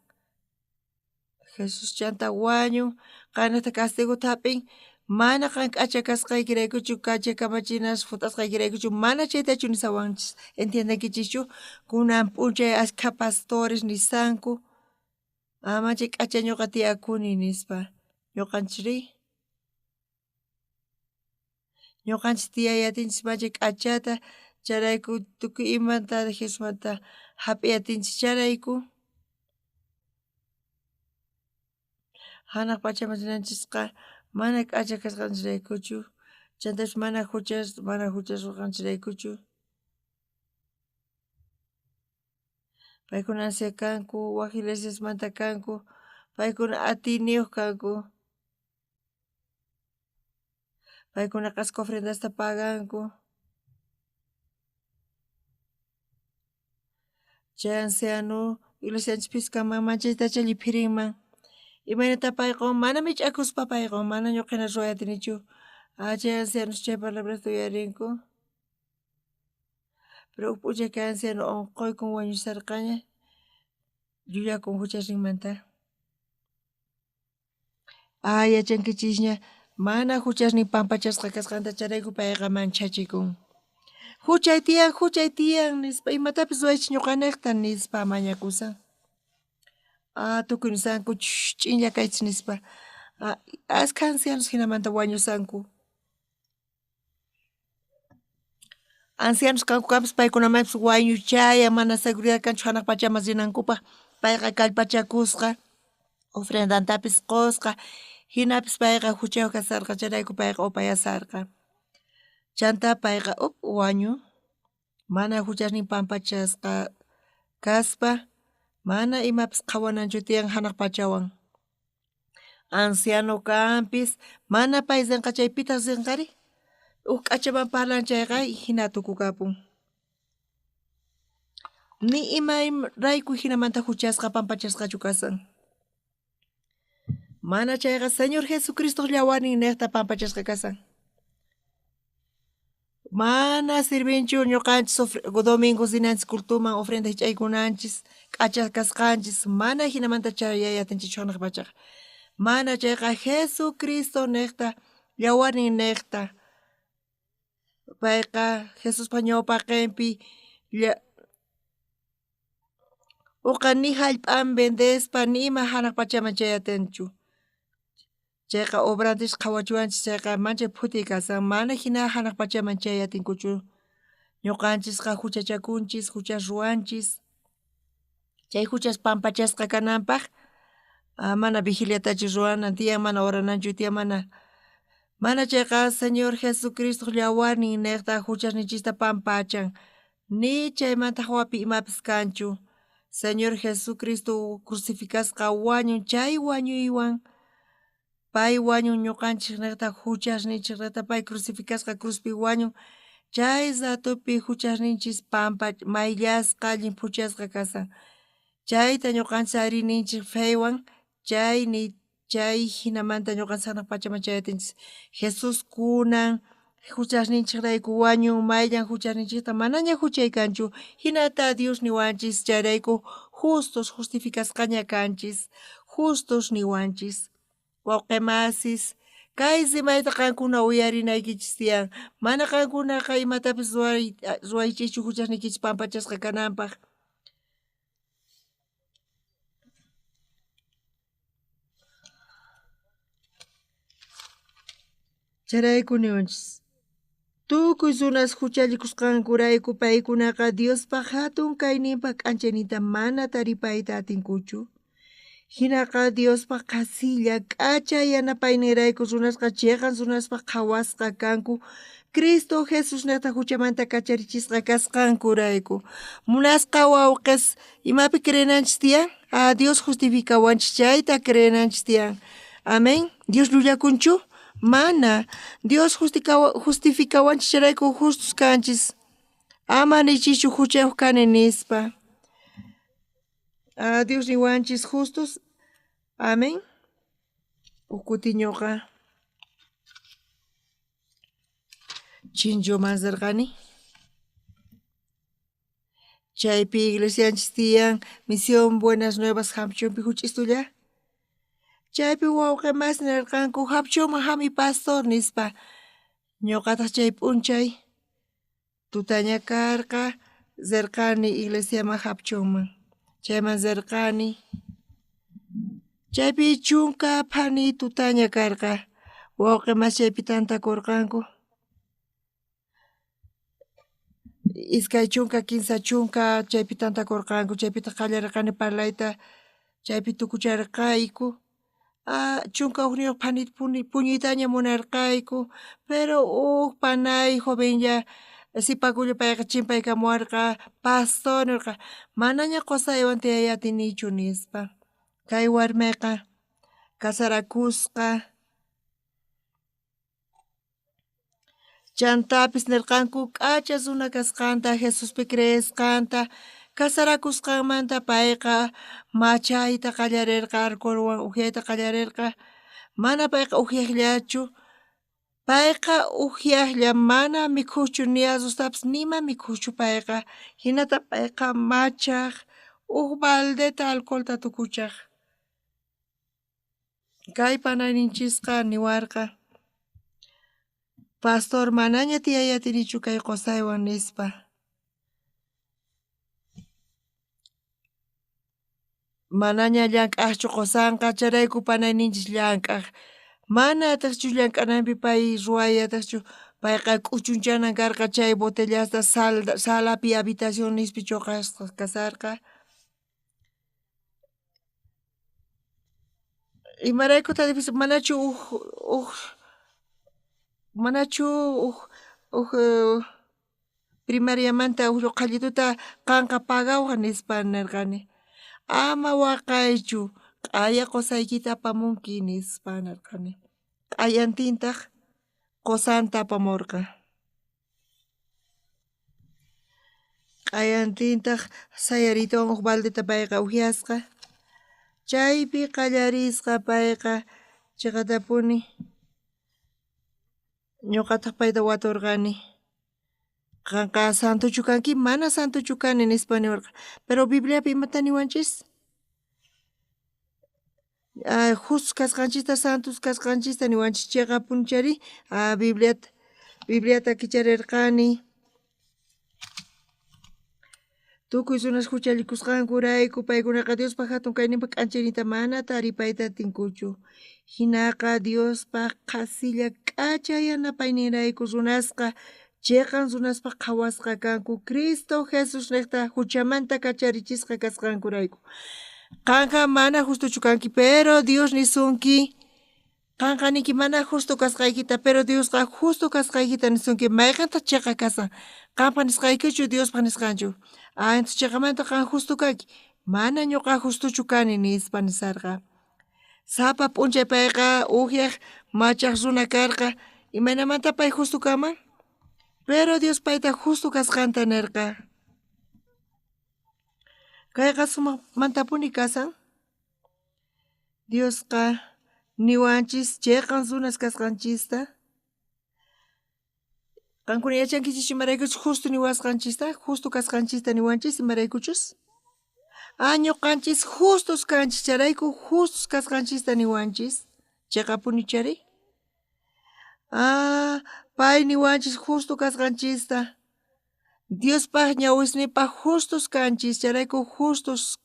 Jesus chanta wañun, qanata castiguta hap'in, mana qan k'acha kasqaykiraykuchu, k'acha kamachinas futasqaykiraykuchu, mana chaytachu nisawanchis, entiendenkichischu, kunan p'unchay ashkha pastores nisanku, ama chay k'acha ñuqa tiyakuni nispa, ñuqanchis tiyayatinchis machay k'achata, charayku tukuy imanta Jesusmanta hap'iyatinchis charayku, hanaq pachamantinanchisqa mana k'acha kasqanchiraykuchu, chaytapish mana huchasurqanchiraykuchu. Paykuna ancian kanku, waq iglesiasmanta kanku, paykuna atiniyuq kanku, paykunaqa ashka ofrendasta paganku. Chay anciano iglesianchikpiska manchaytacha lliphirinman. Imaynata payqa mana mich'akuspa payqa mana ñuqa hina ruwayatinichu. Chay ancianos chay palabrasta uyarinku. Pero uk p'unchay kay anciano unquykun wañusarqaña, llulakun huchasninmanta. Yachankichisña mana huchasnin pampachasqa kasqanta charayku payqa manchachikun. Huchay tiyan nispa imatapis ruwaychis ñuqanekta nispa mañakusan. Tukuy nisanku ch'inllakaychis nispa. Ashka ancianos hinamanta wañusanku. Ancianos kankukapas paykunamapis wañuchaya, mana seguridad kanchu hanaq pachaman rinankupaq, payqa kallpachakusqa, ofrendantapis qusqa, hinapis payqa huchayuq kasarqa, charayku payqa upayasarqa. Chanta payqa wañun, mana huchasnin pampachasqa kaspa, mana imapis qhawananchu tiyan hanaq pachawan. Anciano kanpis, mana pay zinqachay pitaq zinqari, uk k'achaman parlan chayqa hina tukukapun. Ni imayrayku hinamanta huchasqa pampachasqachu kasan. Mana chayqa Señor Jesucristo llawarnin niqta pampachasqa kasan. Mana sirvinchu ñuqanchis domingos dinanchis cultuman ofrenda hich'aykunanchis, k'acha kasqanchis, mana hinamanta chayayatinchis hanaq pachaqa. Mana chayqa Jesucristo niqta, yawarnin niqta, payqa Jesuspa ñawpaqinpi uqa ni hallp'an vendespa ni ima hanaq pachaman chayatinchu. Chayqa obrantish qhawachiwanchis chayqa manchay phuti kasan, mana hina hanaq pachaman chayatinkuchu. Ñuqanchisqa huchachakunchis, huchas ruwanchis, chay huchas pampachasqa kananpaq, mana vigiliatachu ruwanan tiyan, mana orananchu tiyan, mana chayqa Señor Jesucristo llawarnin niqta huchasninchista pampachan, ni chaymanta hawapi imapis kanchu. Señor Jesucristo crucificasqa wañun, chay wañuywan pay wañun ñuqanchik niqta huchasninchik niqta pay crucificasqa cruzpi wañun, chay zatupi huchasninchis mayllasqa allin puchasqa kasan. Chayta ñuqanchis arininchik feywan, chay hinamanta ñuqanchis hanaq pachaman chayatinchis Jesus kunan, huchasninchirayku wañun mayllan huchasninchikta manaña huchaykanchu hinata Dios niwanchis chayrayku justos justificasqaña kanchis justos niwanchis wawqimasis kay simayta qankuna uyarinaykichis tiyan mana qankunaqa imatapis ruwaychikchu huchasnikichis pampachasqa kananpaq chayrayku niwanchis tukuy runas huchallikusqankurayku paykunaqa Diospaq hatun kayninpaq k'anchayninta mana taripayta atinkuchu hinaqa Diospaq kasilla k'acha yanapaynirayku runasqa chiqan runaspa qhawasqa kanku Cristo Jesus neta huchamanta kacharichisqa kasqankurayku munasqa wawqis imapi creenanchis tiyan Dios justificawanchis chayta creenanchis tiyan amén Dios llullakunchu mana Dios justificawanchis chayrayku justos kanchis ama nichischu huchayuq kani nispa Dios niwanchis justos amén ukuti ñuqa Chincho manzarqani chaypi iglesianchis tiyan Misión Buenas Nuevas Hampchonpi huch'istullan chaypi wawqimas nirqanku hapchunman hami pastor nispa ñuqataq chay p'unchay tutaña karqa zerqani iglesiaman hapchunman chayman zerqani chaypi chunka phani tutaña karqa wawqimas chaypi tantakurqanku iskay chunka kinsa chunka chaypi tantakurqanku chaypita qallarirqani parlayta chaypi tukucharqayku chunka ugniyuq phanita puñuytaña munarqayku pero panay jovenlla sipakullu payqa chimpaykamuwarqa pastor nirqa manaña qusaywan tiyayatinichu nispa kay warmiqa casarakusqa chantapis nirqanku k'acha runa kasqanta Jesuspi creesqanta casarakusqanmanta payqa machayta qallarirqa alcoholwan upyayta qallarirqa mana payqa upyaqllachu payqa upyaqlla mana mikhukchu ni arroztapis nima mikhukchu payqa hinata payqa machaq baldeta alcoholta tukuchaq kay panayninchisqa niwarqa pastor manaña tiyayatinichu kay qusaywan nispa manaña llank'aqchu qusanqa chayrayku panayninchis llank'aq mana ataqchu llank'ananpi pay ruwayataqchu payqa k'uchunchanan karqa chay botellasta salapi habitación nispi chuqasqa kasarqa imaraykutaq manachu manachu primariamanta qallituta qanqa pagawaq nispa nirqani ama waqaychu q'aya qusaykita apamunki nispa nirqani q'ayantintaq qusanta apamurqa q'ayantintaq sayaritawan baldeta payqa upyasqa chaypi qallarisqa payqa chiqatapuni ñuqataq payta waturqani qanqa santuchu kanki mana santuchu kani nispa niwarqa pero Bibliapi imata niwanchis justos kasqanchista santos kasqanchista niwanchis chayqa punchari Bibliata kicharirqani tukuy runas huchallikusqankurayku paykunaqa Diospaq hatun kayninpaq k'anchaynita mana taripayta atinkuchu hinaqa Diospaq qasilla k'acha yanapaynirayku runasqa chiqan runaspaq qhawasqa kanku Cristo Jesus niqta huchamanta kacharichisqa kasqankurayku qanqa mana justuchu kanki pero Dios nisunki qanqa niki mana justo kasqaykita pero Diosqa justo kasqaykita nisunki mayqanta chiqa kasan qanpaq nisqaykichu Diospaq nisqanchu entonces chiqamanta qan justo kanki mana ñuqa justuchu kani nispa nisarqa sapa p'unchay payqa uqyaq machaq runa karqa imanamanta pay justo kaman pero Dios payta justo kasqanta nirqa kayqa sumaqmantapuni kasan Diosqa niwanchis chiqan runas kasqanchista Qankuna yachankichis imaraykuchus justo niwasqanchista, justo kasqanchista niwanchis imaraykuchus. Ñuqanchis justos kanchis, charayku justos kasqanchista niwanchis. Chayqa punichari. Pay niwanchis justo kasqanchista. Diospaq ñawisnipaq justos kanchis, charayku justos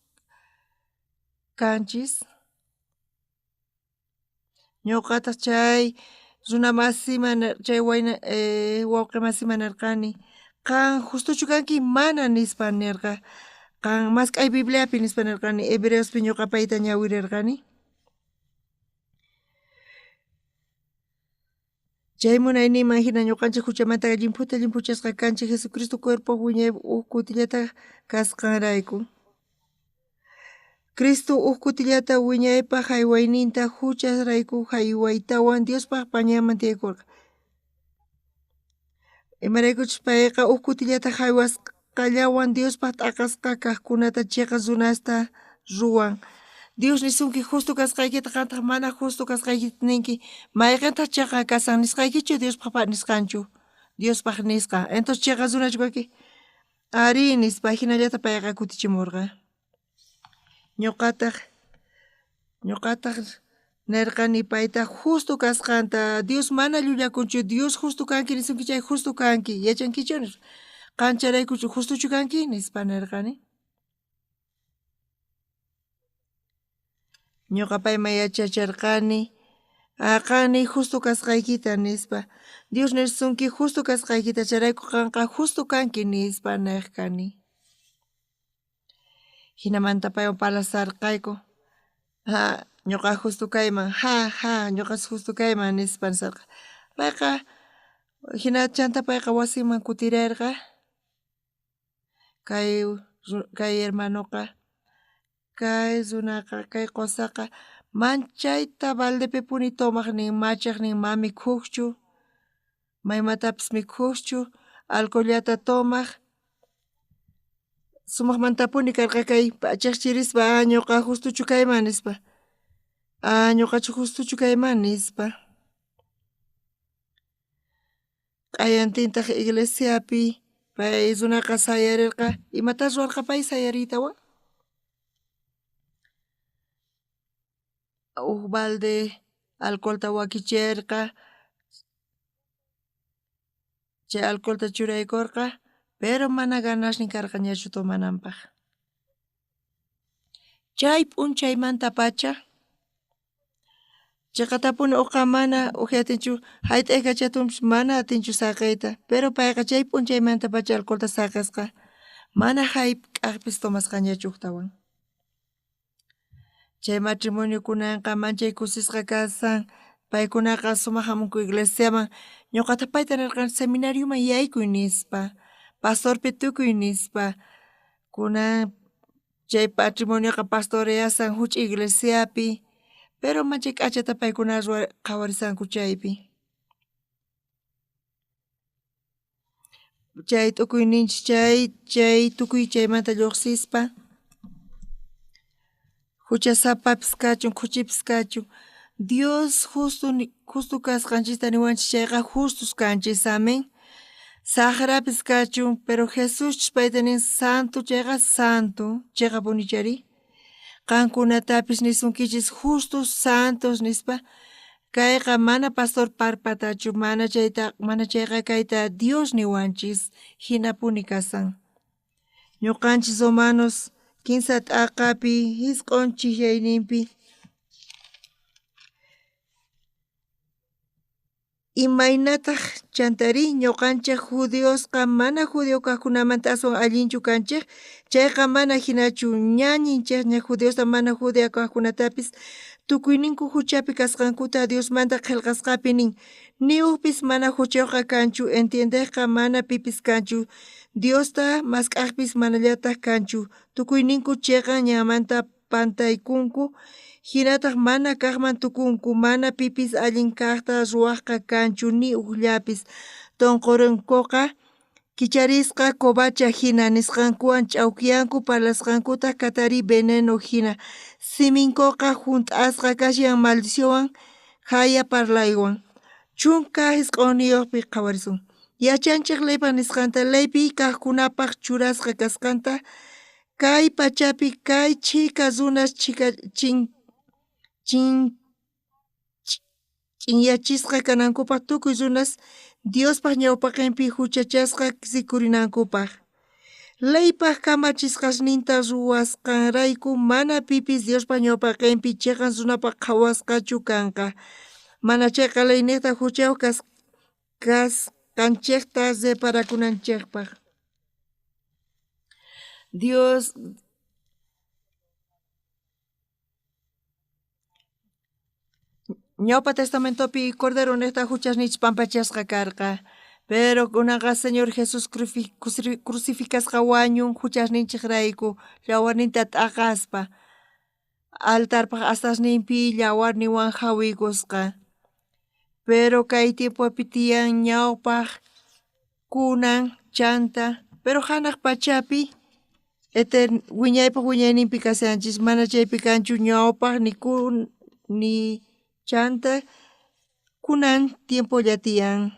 kanchis. Ñuqataq chay runa masiman chay wayna wawqi masiman nirqani qan justuchu kanki mana nispa nirqa qan mask'ay Bibliapi nispa nirqani Hebreospi ñuqa payta ñawirirqani. Chay munayniman hina ñuqanchik huchamanta llimpuchasqa kanchik Jesucristo cuerpo wiñay kutillata kasqanrayku. Cristo kutillata wiñaypaq haywayninta huchasrayku haywaytawan Diospaq pañaman tiyaykurqa. Imaraykuchus payqa kutillata haywasqallawan Diospaq t'aqasqa kaqkunata chiqas runasta ruwan. Dios nisunki justo kasqaykita qantaq mana justo kasqaykita ninki mayqantaq chiqa kasan nisqaykichu Diospaq nisqanchu Diospaq nisqa. Entonces chiqas runachukaki ari nispa hinallata payqa kutichimurqa. Ñuqataq nirqani payta justo kasqanta Dios mana llullakunchu Dios justo kanki nisunki chay justo kanki yachankichu qancharaykuchu justuchu kanki nispa nirqani. Ñuqa payman yachacharqani qani justo kasqaykita nispa Dios nisunki justo kasqaykita charayku qanqa justo kanki nispa nirqani. Hinamanta paywan palasarqayku ñuqa justo kayman ñuqa justo kayman nispa nisarqa. Payqa hina chanta payqa wasiman kutirirqa kay hermanoqa kay runaqa kay qusaqa manchayta baldepi puni tomaq nin machaq nin ma mikhuqchu maymatapis mikhuqchu alcohollata tomaq sumaqmantapuni karqa kay p'achaqchirispa ñuqa justuchu kayman nispa ñuqachu justuchu kayman nispa q'ayantintaq iglesiapi pay runaqa sayarirqa imatas ruwarqa pay sayariytawan balde alcoholta wakichirqa chay alcoholta churaykurqa pero mana ganashnin karqa ñachu tomananpaq. Chay p'unchaymanta pacha chayqa tapuni mana atinchu hayt'ayqa chatunpish mana atinchu saqayta pero payqa chay p'unchaymanta pacha alcoholta saqasqa mana hayk'aqpis tomasqañachu uqtawan. Chay matrimonio kunanqa manchay kusisqa kasan paykunaqa sumaq hamunku iglesiaman ñuqata payta nirqani seminariuman yaykuy nispa pastorpi tukuy nispa kunan chay patrimonioqa pastoreasan huch'uy iglesiapi pero manchay k'achata paykuna qhawarisanku chaypi. Chay t'ukuyninchis chay tukuy chaymanta lluqsispa huchasapapis kachun khuchipis kachun Dios justo kasqanchista niwanchis chayqa justos kanchis amén. Sagrapis kachun pero Jesuschis payta nin santo chayqa santo chayqa punichari. Qankunatapis nisunkichis justos santos nispa kayqa mana pastor parpatachu mana chayqa kayta Dios niwanchis hinapuni kasan. Ñuqanchis Romanos 15 t'aqapi hisq'un chiqyayninpi imaynataq chantari ñuqanchik judiosqa mana judio kaqkunamanta aswan allinchu kanchik chayqa mana hinachu ñañinchik ña judiosta mana judio kaqkunatapis tukuyninku huchapi kasqankuta Diosmanta qillqasqapi nin ni ukpis mana huchiyuqqa kanchu entiendeqqa mana pipis kanchu Diosta mask'aqpis manallataq kanchu tukuyninku chayqa ñamanta pantaykunku hinataq mana kaqman tukunku mana pipis allin kaqta ruwaqqa kanchu ni ukllapis tonqurunkuqa kicharisqa covacha hina nisqankuwan ch'awkiyanku parlasqankuta katari veneno hina siminkuqa hunt'asqa kashan maldicionwan haya parlaywan chunka hisq'uniyuqpi qhawarisun Yachanchik leypa nisqanta leypi kaqkunapaq churasqa kasqanta kay pachapi kay chika runas ch'inyachisqa kanankupaq tukuy runas Diospaq ñawpaqinpi huchachasqa sikurinankupaq. Leypaq kamachisqasninta ruwasqanrayku mana pipis Diospaq ñawpaqinpi chiqan runapaq qhawasqachu kanqa. Mana chayqa ley niqta huchayuq kasqanchikta reparakunanchikpaq. Dios ñawpa testamentopi Cordero niqta huchasnichis pampachasqa karqa. Pero kunaqa Señor Jesús crucificasqa wañun huchasninchikrayku yawarninta t'aqaspa. Altarpaq astasninpi yawarninwan hawikusqa. Pero kay tiempopi tiyan ñawpaq kunan chanta pero hanaq pachapi wiñaypaq wiñayninpi kasanchis mana chaypi kanchu ñawpaq ni chanta kunan tiempolla tiyan.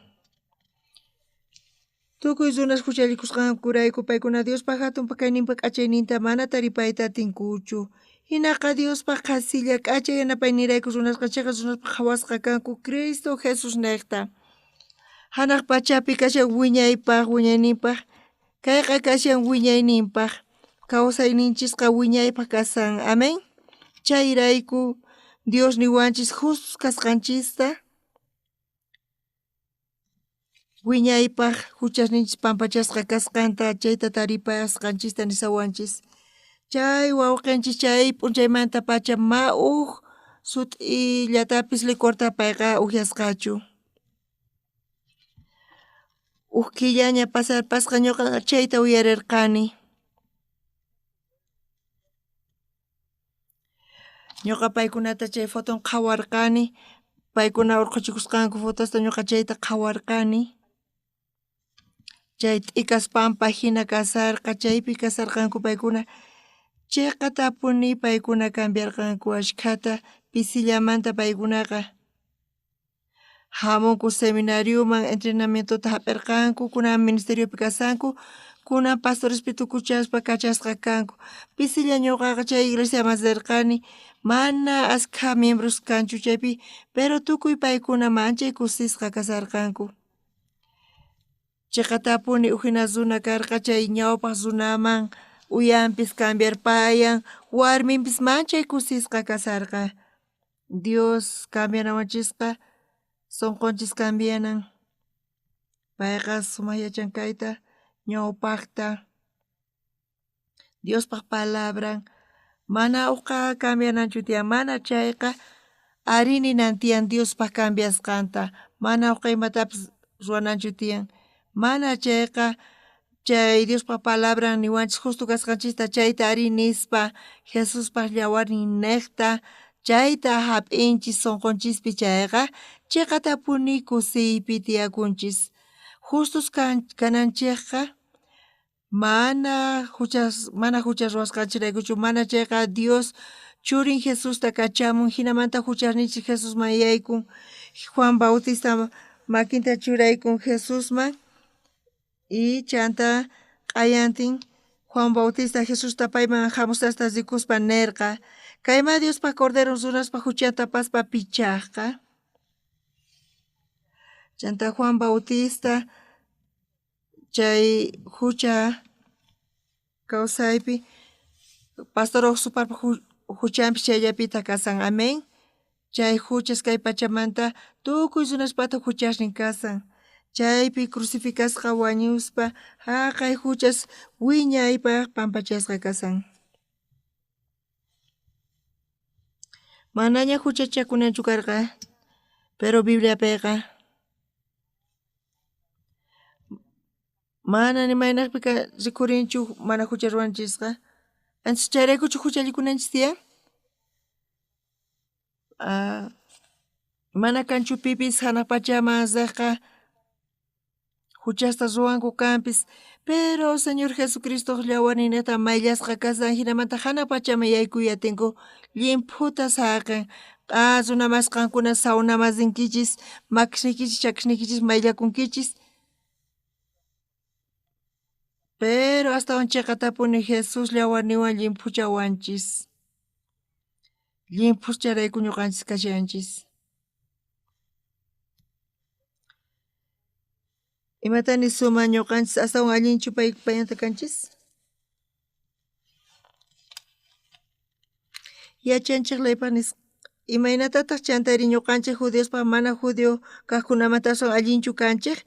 Tukuy runas huchallikusqankurayku paykuna Diospaq hatun pakayninpa k'achayninta mana taripayta atinkuchu. Hinaqa Diospaq qasilla k'achay yanapaynirayku runasqa chayqa runaspa qhawasqa kanku Cristo Jesus niqta. Hanaq pachapi kashan wiñaypaq wiñayninpaq kayqa kashan wiñayninpaq kawsayninchisqa wiñaypaq kasan. Amén. Chayrayku Dios niwanchis justos kasqanchista wiñaypaq huchasninchis pampachasqa kasqanta chayta taripasqanchista nisawanchis. Chay wawqinchis chay p'unchaymanta pacha ma'uq sut'illatapis likurta payqa upiasqachu. Uq killaña pasarpasqa ñuqa chayta uyarirqani. Ñuqa paykunata chay foton qhawarqani. Paykuna urquchikusqanku fotosta ñuqa chayta qhawarqani. Chay t'ikaspampa hina kasarqa chaypi kasarqanku paykuna. Chayqa tapuni paykuna cambiarqanku ashkhata pisillamanta paykunaqa. Hamunku seminariuman entrenamientota hap'irqanku kunan ministeriopi kasanku kunan pastorespi tukuchaspa kachasqa kanku. Pisilla ñuqaqa chay iglesiaman rirqani mana askha miembros kanchu chaypi pero tukuy paykuna manchay kusisqa kasarqanku. Chayqa tapuni uhina runa karqa chay ñawpaq runaman uyanpis cambiarpayan warminpis manchay kusisqa kasarqa. Dios cambianawanchisqa sunqunchis cambianan. Payqa sumaq yachankayta ñawpaqta Diospaq palabran mana uqa cambiananchu tiyan mana chayqa arininan tiyan Diospaq cambiasqanta mana uqa imatapis ruwananchu tiyan mana chayqa chay Diospaq palabran niwanchis justo kasqanchista chayta arinispa Jesuspaq yawarnin niqta chayta hap'inchis sunqunchispi chayqa tapuni kusiypi tiyakunchis. Justos kananchikqa mana huchas ruwasqanchiraykuchu mana chayqa Dios churin Jesusta kachamun hinamanta huchasninchik Jesusman yaykun Juan Bautista makinta churaykun Jesusman y chanta q'ayantin Juan Bautista Jesusta payman hamusasta rikuspa nirqa kayma Diospaq Cordero runaspa huchanta paspa pichaqqa. Chanta Juan Bautista chay hucha kawsaypi pastor Osuparpa huchanpis chayllapita kasan. Amén. Chay huchas kay pachamanta tukuy runaspata huchasnin kasan. Chaypi crucificasqa wañuspa haqay huchas wiñaypaq pampachasqa kasan. Manaña huchachakunanchu karqa pero Bibliapayqa mana nimaynaqpika rikurinchu mana hucha ruwanchisqa. Anchis chayraykuchu huchallikunanchis tiyan? Mana kanchu pipis hanaq pachaman riqqa huchasta ruwanku kanpis pero Señor Jesucristo llawarninta mayllasqa kasan hinamanta hanaq pachaman yaykuy atinku limputa saqan runa masqankuna sawna masinkichis makishnikichis chakishnikichis mayllakunkichis Pero hasta oncheqa tapuni Jesús llawarniwan llimpuchawanchis. Llimpuscharayku ñuqanchis kashanchis. Imatani suma ñuqanchis astawan allinchu payanta kanchis. Yachanchik laypanis imaynatataq chantari ñuqanchik judiospa mana judio kaqkunamanta aswan allinchu kanchik.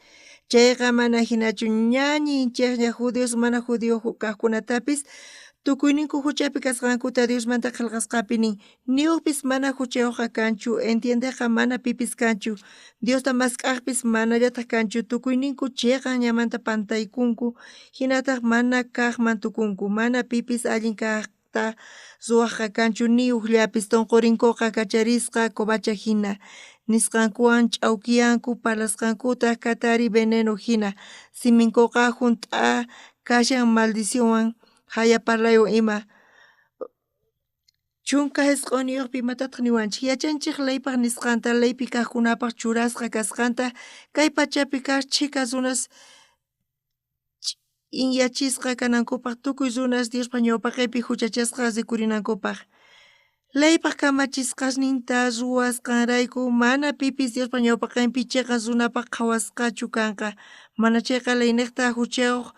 Chayqa mana hinachu ñañinchik ña judios mana judio kaqkunatapis tukuyninku huchapi kasqankuta Diosmanta qillqasqapi nin niukpis mana huchayuqqa kanchu, entiendeqa mana pipis kanchu, Diosta mask'aqpis manallataq kanchu, tukuyninku chayqa ñamanta pantaykunku, hinataq mana kaqman tukunku, mana pipis allin kaqta ruwaqqa kanchu ni ukllapis tunqurinkuqa kacharisqa covacha hina, nisqankuwan ch'awkiyanku parlasqankuta katari veneno hina, siminkuqa hunt'a kashan maldicionwan haya parlayo ima. Chunka hisq'uniyuqpi imatataq niwanchik yachanchik laypaq nisqanta laypi kaqkunapaq churasqa kasqanta kay pachapi kaq chiqas runas inyachisqa kanankupaq tukuy runas Diospa ñawpaqaypi huchachasqa rikurinankupaq. Laypaq kamachisqasninta ruwasqanrayku mana pipis Diospa ñawpaqaypi chiqas runapaq qhawasqachu kanqa, mana chayqa layniqta huchayuq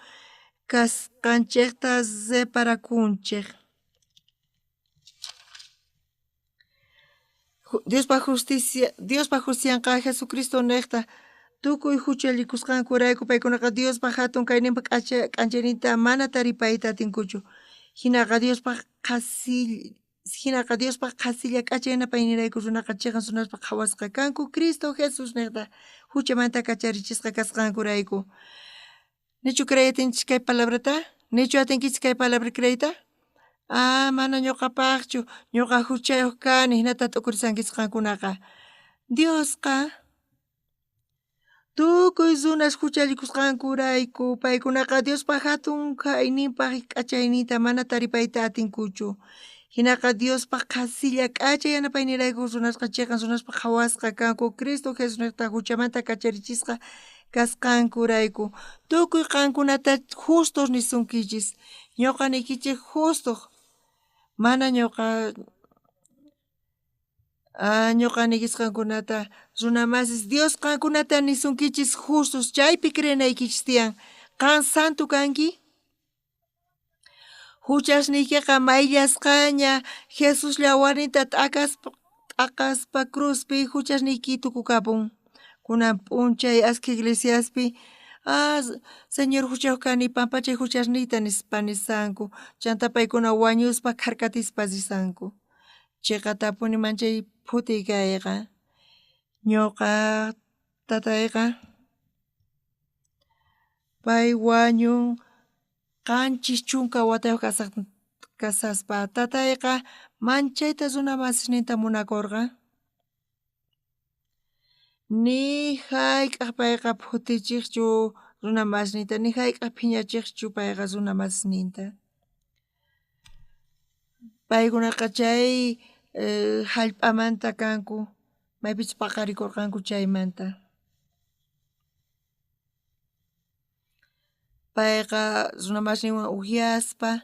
kasqanchikta separakunchik. Diospa justianqa Jesucristo niqta tukuy huchallikusqankurayku paykunaqa Diospa hatun kayninpa k'anchayninta mana taripayta atinkuchu. Hinaqa Diospa qhasilla k'achay yanapaynirayku runaqa chiqan runaspa qhawasqa kanku Cristo Jesús niqta huchamanta kacharichisqa kasqankurayku. Nichu creyatinchis kay palabrata? Nichu atinkichis kay palabra creyta? Mana ñuqapaqchu, ñuqa huchayuq kani hinata t'ukurisankichis qankunaqa. Diosqa tukuy runas huchallikusqankurayku paykunaqa Diospa hatun kayninpaq k'achayninta mana taripayta atinkuchu. Hinaqa Diospa qhasilla k'achay yanapaynirayku runasqa chiqan runaspa qhawasqa kanku Cristo Jesús niqta huchamanta kacharichisqa kasqankurayku. Tukuy qankunata justos nisunkichis, ñuqanikichik justuq, mana ñuqanikisqankunata runa masis Dios qankunata nisunkichis justos chaypi creyanaykichis tiyan qan santu kanki, huchasniykiqa mayllasqaña Jesus llawarninta t'aqaspa cruzpi huchasniyki tukukapun. Kunan p'unchay asqi iglesiaspi Señor huchayuq kani pampachay huchasniyta nispa nisanku, chanta paykuna wañuspa karkatispa risanku. Chayqa tapuni manchay phutikayqa, ñuqa tatayqa pay wañun qanchis chunka watayuq kasaspa tatayqa manchayta runa masisninta munakurqa. Ni hayk'aq payqa phutichiqchu runa masisninta, ni hayk'aq phiñachiqchu payqa runa masisninta. Paykunaqa chay hallp'amanta kanku, maypich paqarikurqanku chaymanta. Payqa runa masiywan upiaspa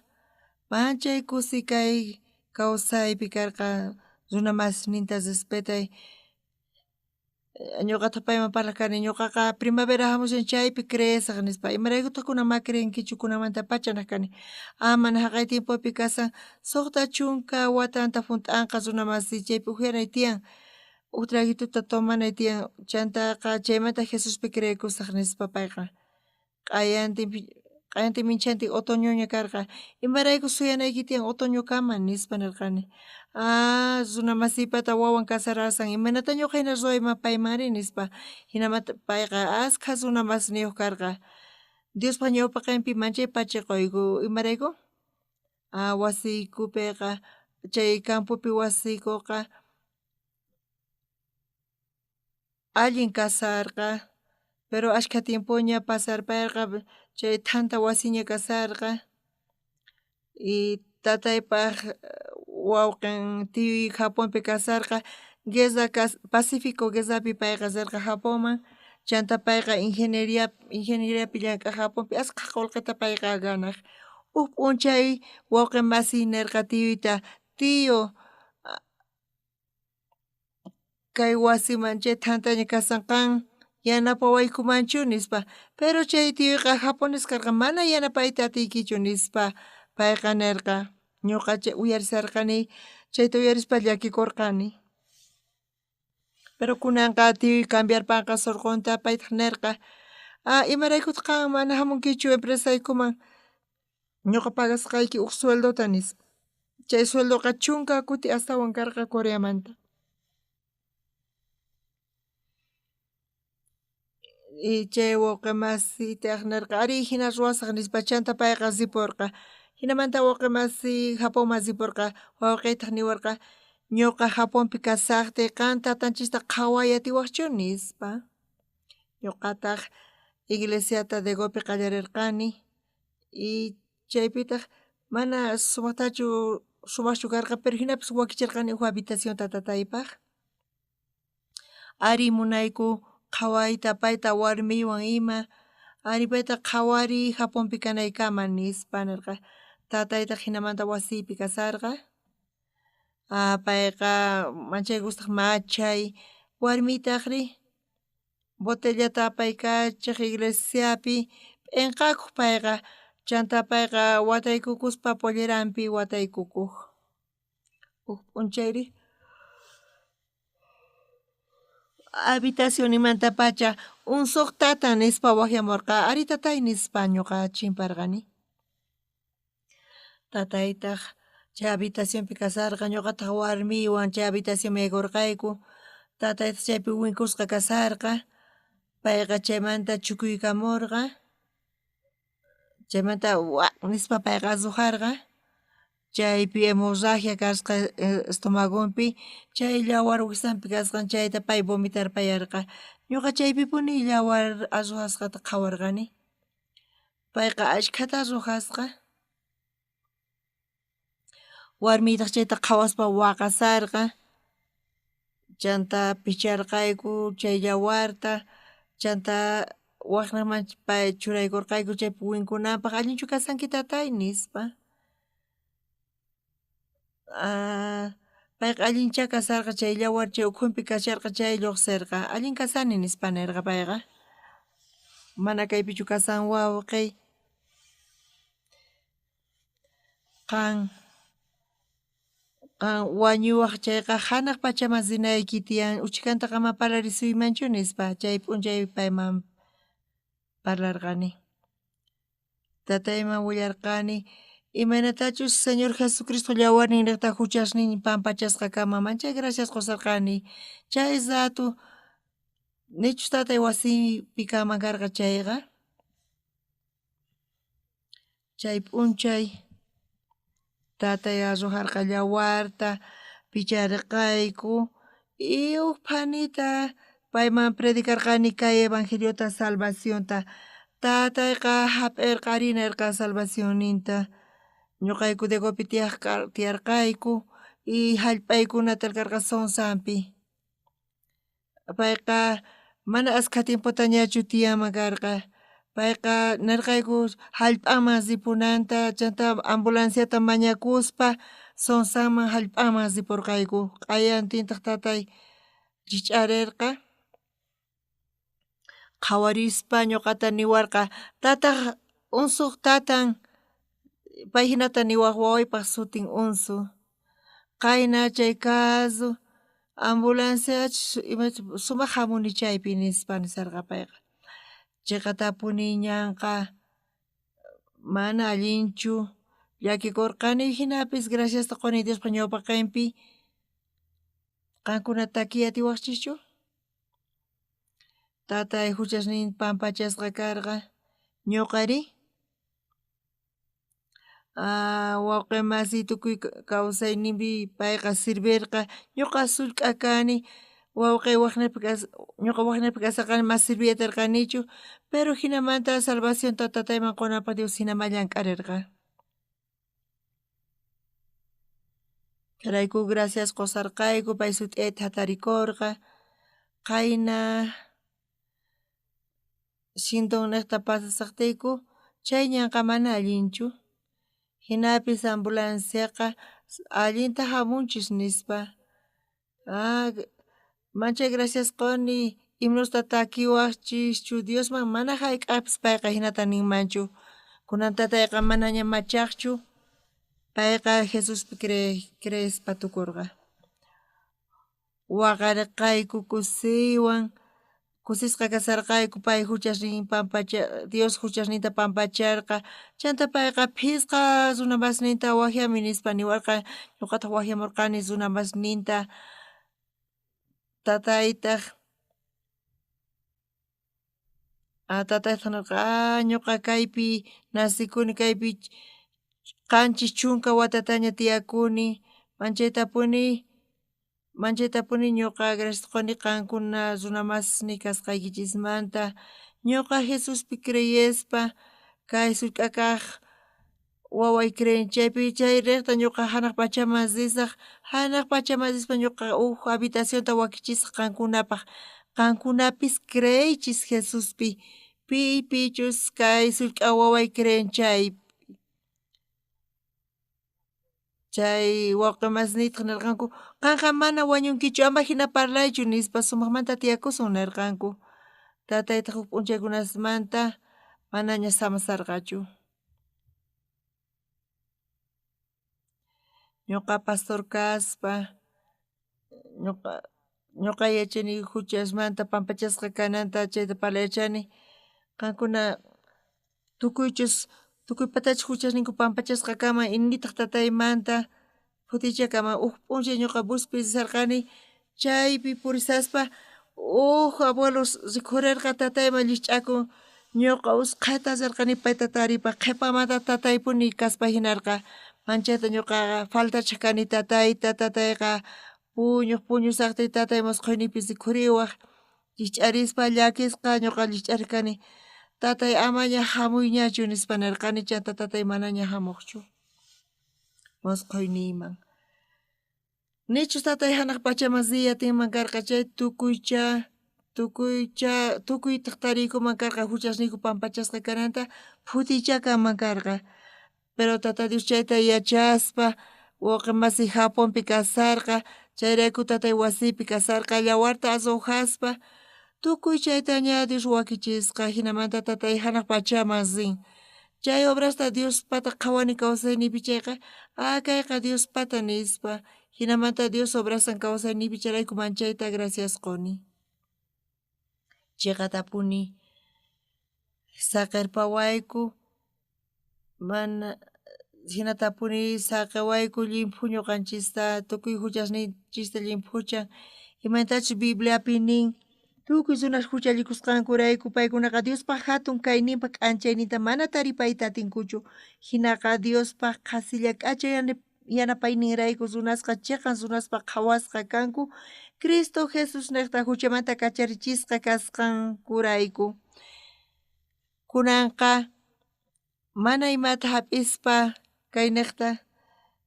manchay kusi kay kawsaypi karqa runa masisninta respetay. Ñuqata payman parlaq kani ñuqaqa primavera hamushan chaypi creesaq nispa imaraykutaq kunan ma creenkichu kunamanta pachanaq kani. Mana haqay timpupi kasan suqta chunka watanta hunt'anqa runa masi chaypi upyanay tiyan, uk traguituta tomanay tiyan chantaqa chaymanta Jesuspi creekusaq nispa payqa q'ayantin minchantin otoñoña karqa imarayku suyanayki tiyan otoñokama nispa nirqani. Runa masipata wawan kasarasan imanata ñuqa hina ruwayman paymanri nispa hinamanta payqa askha runa masiniyuq karqa. Diospa ñawpaqaypi manchay pachiquyku imarayku wasiykupiqa chay campopi wasiykuqa allin kasarqa, pero ashkha tiempoña pasarparqa chay thanta wasiña kasarqa y tataypaq wawqin tiyuy Japonpi kasarqa Pacífico Guesapi payqa rirqa Japonman, chanta payqa ingeniería pillanqa Japonpi asqa qullqita payqa ganaq. P'unchay wawqi masiy nirqa tiyuyta tiyo kay wasiman chay thantaña kasanqan yanapawaykumanchu nispa pero chay tiyuyqa japones karqa mana yanapayta atiykichu nispa payqa nirqa ñuqa chay uyarisarqani chayta uyarispa llakikurqani. Pero kunanqa tiyuy cambiarpanqa surqunta paytaq nirqa imaraykutaq qan mana hamunkichu empresaykuman ñuqa pagasqayki huk sueldota nispa. Chay sueldoqa chunka kuti astawan karqa Coreamanta. Y chay wawqi masiytaq nirqa ari hina ruwasaq nispa chanta payqa sipurqa hinamanta wawqi masiy Japonman sipurqa wawqiytaq niwarqa ñuqa Japonpi kasaqtiyqa qan tatanchista qhaway atiwaqchu nispa. Ñuqataq iglesiata Degopi qallarirqani y chaypitaq mana sumaqchu karqa pero hinapish wakichirqani huk habitacionta tataypaq. Ari munayku qhawayta payta warmiwan ima ari payta qhawariy Japonpi kanaykama nispa nirqa tataytaq hinamanta wasiypi kasarqa payqa manchaykustaq machay warmitaqri botellata apaykachiq iglesiapi p'inqakuq payqa chanta payqa wataykukuspa polleranpi wataykukuq huk p'unchayri habitación imantapacha unsuq tatan nispa wakyamurqa ari tatay nispa ñuqa chimparqani. Tataytaq chay habitacionpi kasarqa ñuqataq warmiwan chay habitacionpi yaykurqayku tataytaq chaypi winkusqa kasarqa payqa chaymanta chukuykamurqa chaymanta wak nispa payqa asujarqa chaypi hemorragia kasqa estomagunpi chay yawar wiksanpi kasqan chayta pay vomitarpayarqa ñuqa chaypipuni yawar arrujasqata qhawarqani payqa ashkhata arrujasqa warmitaq chayta qhawaspa waqasarqa chanta picharqayku chay yawarta chanta waqnaqman pay churaykurqayku chaypi winkunanpaq allinchu kasanki tatay nispa payqa allincha kasarqa chay yawar chay ukhunpi kasharqa chay lluqsirqa allin kasani nispa nirqa payqa mana kaypichu kasan wawqiy qan wañuwaq chayqa hanaq pachaman sinayki tiyan uchikantaqa ama parlarisuymanchu nispa chay p'unchaypi payman parlarqani tatayman willarqani imanatachus Señor Jesucristo yawarnin riqta huchasnin pampachasqakama manchay gracias qusarqani chay rato nichus tatay wasiypi kama karqa chayqa chay p'unchay tatay arrujarqa yawarta picharirqayku y huk phanita payman predicarqani kay evangeliota salvacionta tatayqa hap'irqa ari nirqa salvacionninta ñuqayku Degopi tiyarqayku y hallp'aykunata karqa Sonsampi payqa mana askha tiemputa ñachu tiyanman karqa payqa nirqayku hallp'aman ripunanta chanta ambulanciata mañakuspa Sonsaman hallp'aman ripurqayku q'ayantintaq tatay rich'arirqa qhawarispa ñuqata niwarqa tataq unsuq tatan pay hinata niwaq wawaypaq sutin Unsu qayna chay caso ambulanciachus imachus sumaq hamuni chaypi nispa nisarqa payqa chayqa tapuni ñanqa mana allinchu llakikurqani hinapis graciasta quni Diospa ñawpaqinpi qankunata takiy atiwaqchischu tatay huchasnin pampachasqa karqa ñuqari wawqi masiy tukuy kawsayninpi payqa sirvirqa ñuqa sullk'a kani wawqi ñuqa waqnipi kasarqani mas sirviyatirqanichu pero hinamanta salvacionta tatayman qunapaq Dios hinama llank'arirqa rayku gracias qusarqayku pay sut'iyta hatarikurqa qayna Shinton niqta pasasaqtiyku chay ñanqa mana allinchu, hinapis ambulanciaqa allinta hamunchis nispa, manchay graciasquni himnosta takiwaqchischu Diosman mana hayk'apis payqa hinata ninmanchu, kunan tatayqa manaña machaqchu, payqa Jesuspi creespa tukurqa. Waqarqayku kusiwan, kusisqa kasarqayku pay huchasnin Dios huchasninta pampacharqa, chanta payqa phisqa runa masninta wakyami nispa niwarqa, ñuqataq wakyamurqani runa masninta tataytaq, tataytaq nirqa ñuqa kaypi nasikuni, kaypi qanchis chunka watataña tiyakuni, manchaytapuni ñuqa graciasquni qankuna runa masni kasqaykichismanta, ñuqa Jesuspi creyespa kay sullk'a kaq waway creyen chaypi chay riqta ñuqa hanaq pachaman risaq, hanaq pachaman rispa ñuqa habitacionta wakichisaq qankunapaq, qankunapis creychis Jesuspi, piypichus kay sullk'a waway creyen chay wawqi masnitaq nirqanku qanqa mana wañunkichu ama hina parlaychu nispa sumaqmanta tiyakusun nirqanku, tataytaq huk p'unchaykunasmanta manaña samasarqachu. Ñuqa pastor kaspa, ñuqa yachani huchasmanta pampachasqa kananta chayta parlachani, qankuna tukuy patachik huchasninku pampachasqakama initaq tataymanta kutichakaman huk p'unchay ñuqa buspi risarqani, chaypi purisaspa huk abuelos rikhurirqa tatayman llich'akun, ñuqa usqhayta rirqani payta taripaq qhipamanta tataypuni kaspa hinarqa, manchayta ñuqaqa faltachaq kani tatayta, tatayqa puñusaqtiyta tatay musqhuyniypis rikhuriwaq, llich'arispa llakisqa ñuqa llich'arirqani tatay amaña hamuyñachu nispa nirqani, chayta tatay manaña hamuqchu musqhuyniyman. Nichus tatay hanaq pachaman siyatinman karqa chay tukuytaq tarikuman karqa huchasniyku pampachasqa kananta futichakaman karqa, pero tata Dios chayta yachaspa wawqi masiy Japonpi kasarqa, chayrayku tatay wasipi kasarqa, yawarta asuwhaspa tukuy chayta ña Dios wakichisqa, hinamanta tatay hanaq pachaman rin, chay obrasta Diospata qhawani kawsayniypi chayqa kayqa Diospata nispa, hinamanta Dios obrasan kawsayniypi chayrayku manchayta graciasquni. Chiqatapuni saqirpawayku, mana hinatapuni saqiwayku limpu ñuqanchista, tukuy huchasninchista limpuchan, imaytachus Bibliapi nin, tukuy runash huchallikusqankurayku paykunaqa Diospaq hatun kayninpa k'anchayninta mana taripayta atinkuchu, hinaqa Diospaq qhasilla k'acha yanapayninrayku runasqa chiqan runaspa qhawasqa kanku, Cristo Jesus niqta huchamanta kacharichisqa kasqankurayku. Kunanqa mana imata hap'ispa kay niqta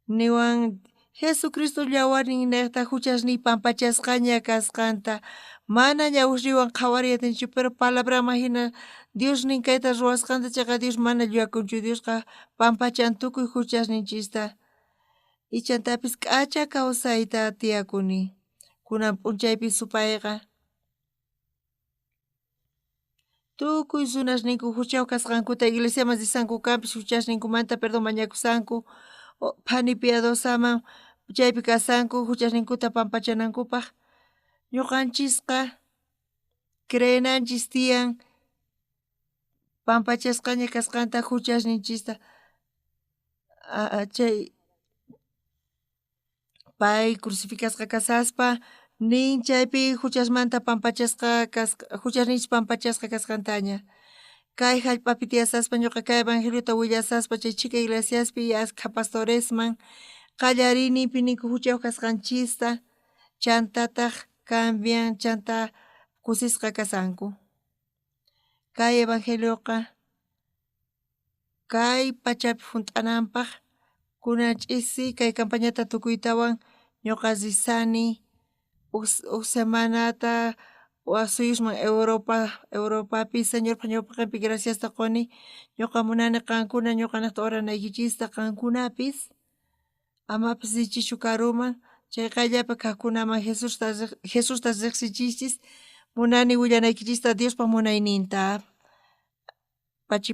niwan Jesucristo llawarin niqta huchasniy pampachasqaña kasqanta mana ñawishriwan qhawariy atinchu, pero palabraman hina Dios nin kayta ruwasqanta chayqa Dios mana llullakunchu, Diosqa pampachan tukuy huchasninchista, ichantapis k'acha kawsayta tiyakuni, kunan p'unchaypi supayqa tukuy runasninku huchaw kasqankuta iglesiaman risanku kanpis huchasninkumanta perdón mañakusanku, phanipi adosaman chaypi kasanku huchasninkuta pampachanankupaq, ñuqanchisqa creyenanchis tiyan pampachasqaña kasqanta huchasninchista, chay pay crucificasqa kasaspa nin chaypi huchasmanta pampachasqa huchasninchis pampachasqa kasqantaña, kay hallp'api tiyasaspa ñuqa kay evangeliota willasaspa chay chika iglesiaspi ashkha pastoresman qallarini ninku huchaw kasqanchista, chantataq cambian, chanta kusisqa kasanku. Kay evangelioqa kay pachapi hunt'ananpaq kunan ch'isi kay campañata tukuytawan ñuqa risani huk semanata wasuyusman Europapi Señor ñawpaqpi gracias taquni ñuqa munani qankuna ñuqanata oranaykichista qankunapis amapis ichishu karuman chay qayllapa kaqkunaman Jesusta riqsichishchis munani willanaykichista Diospa munayninta pachi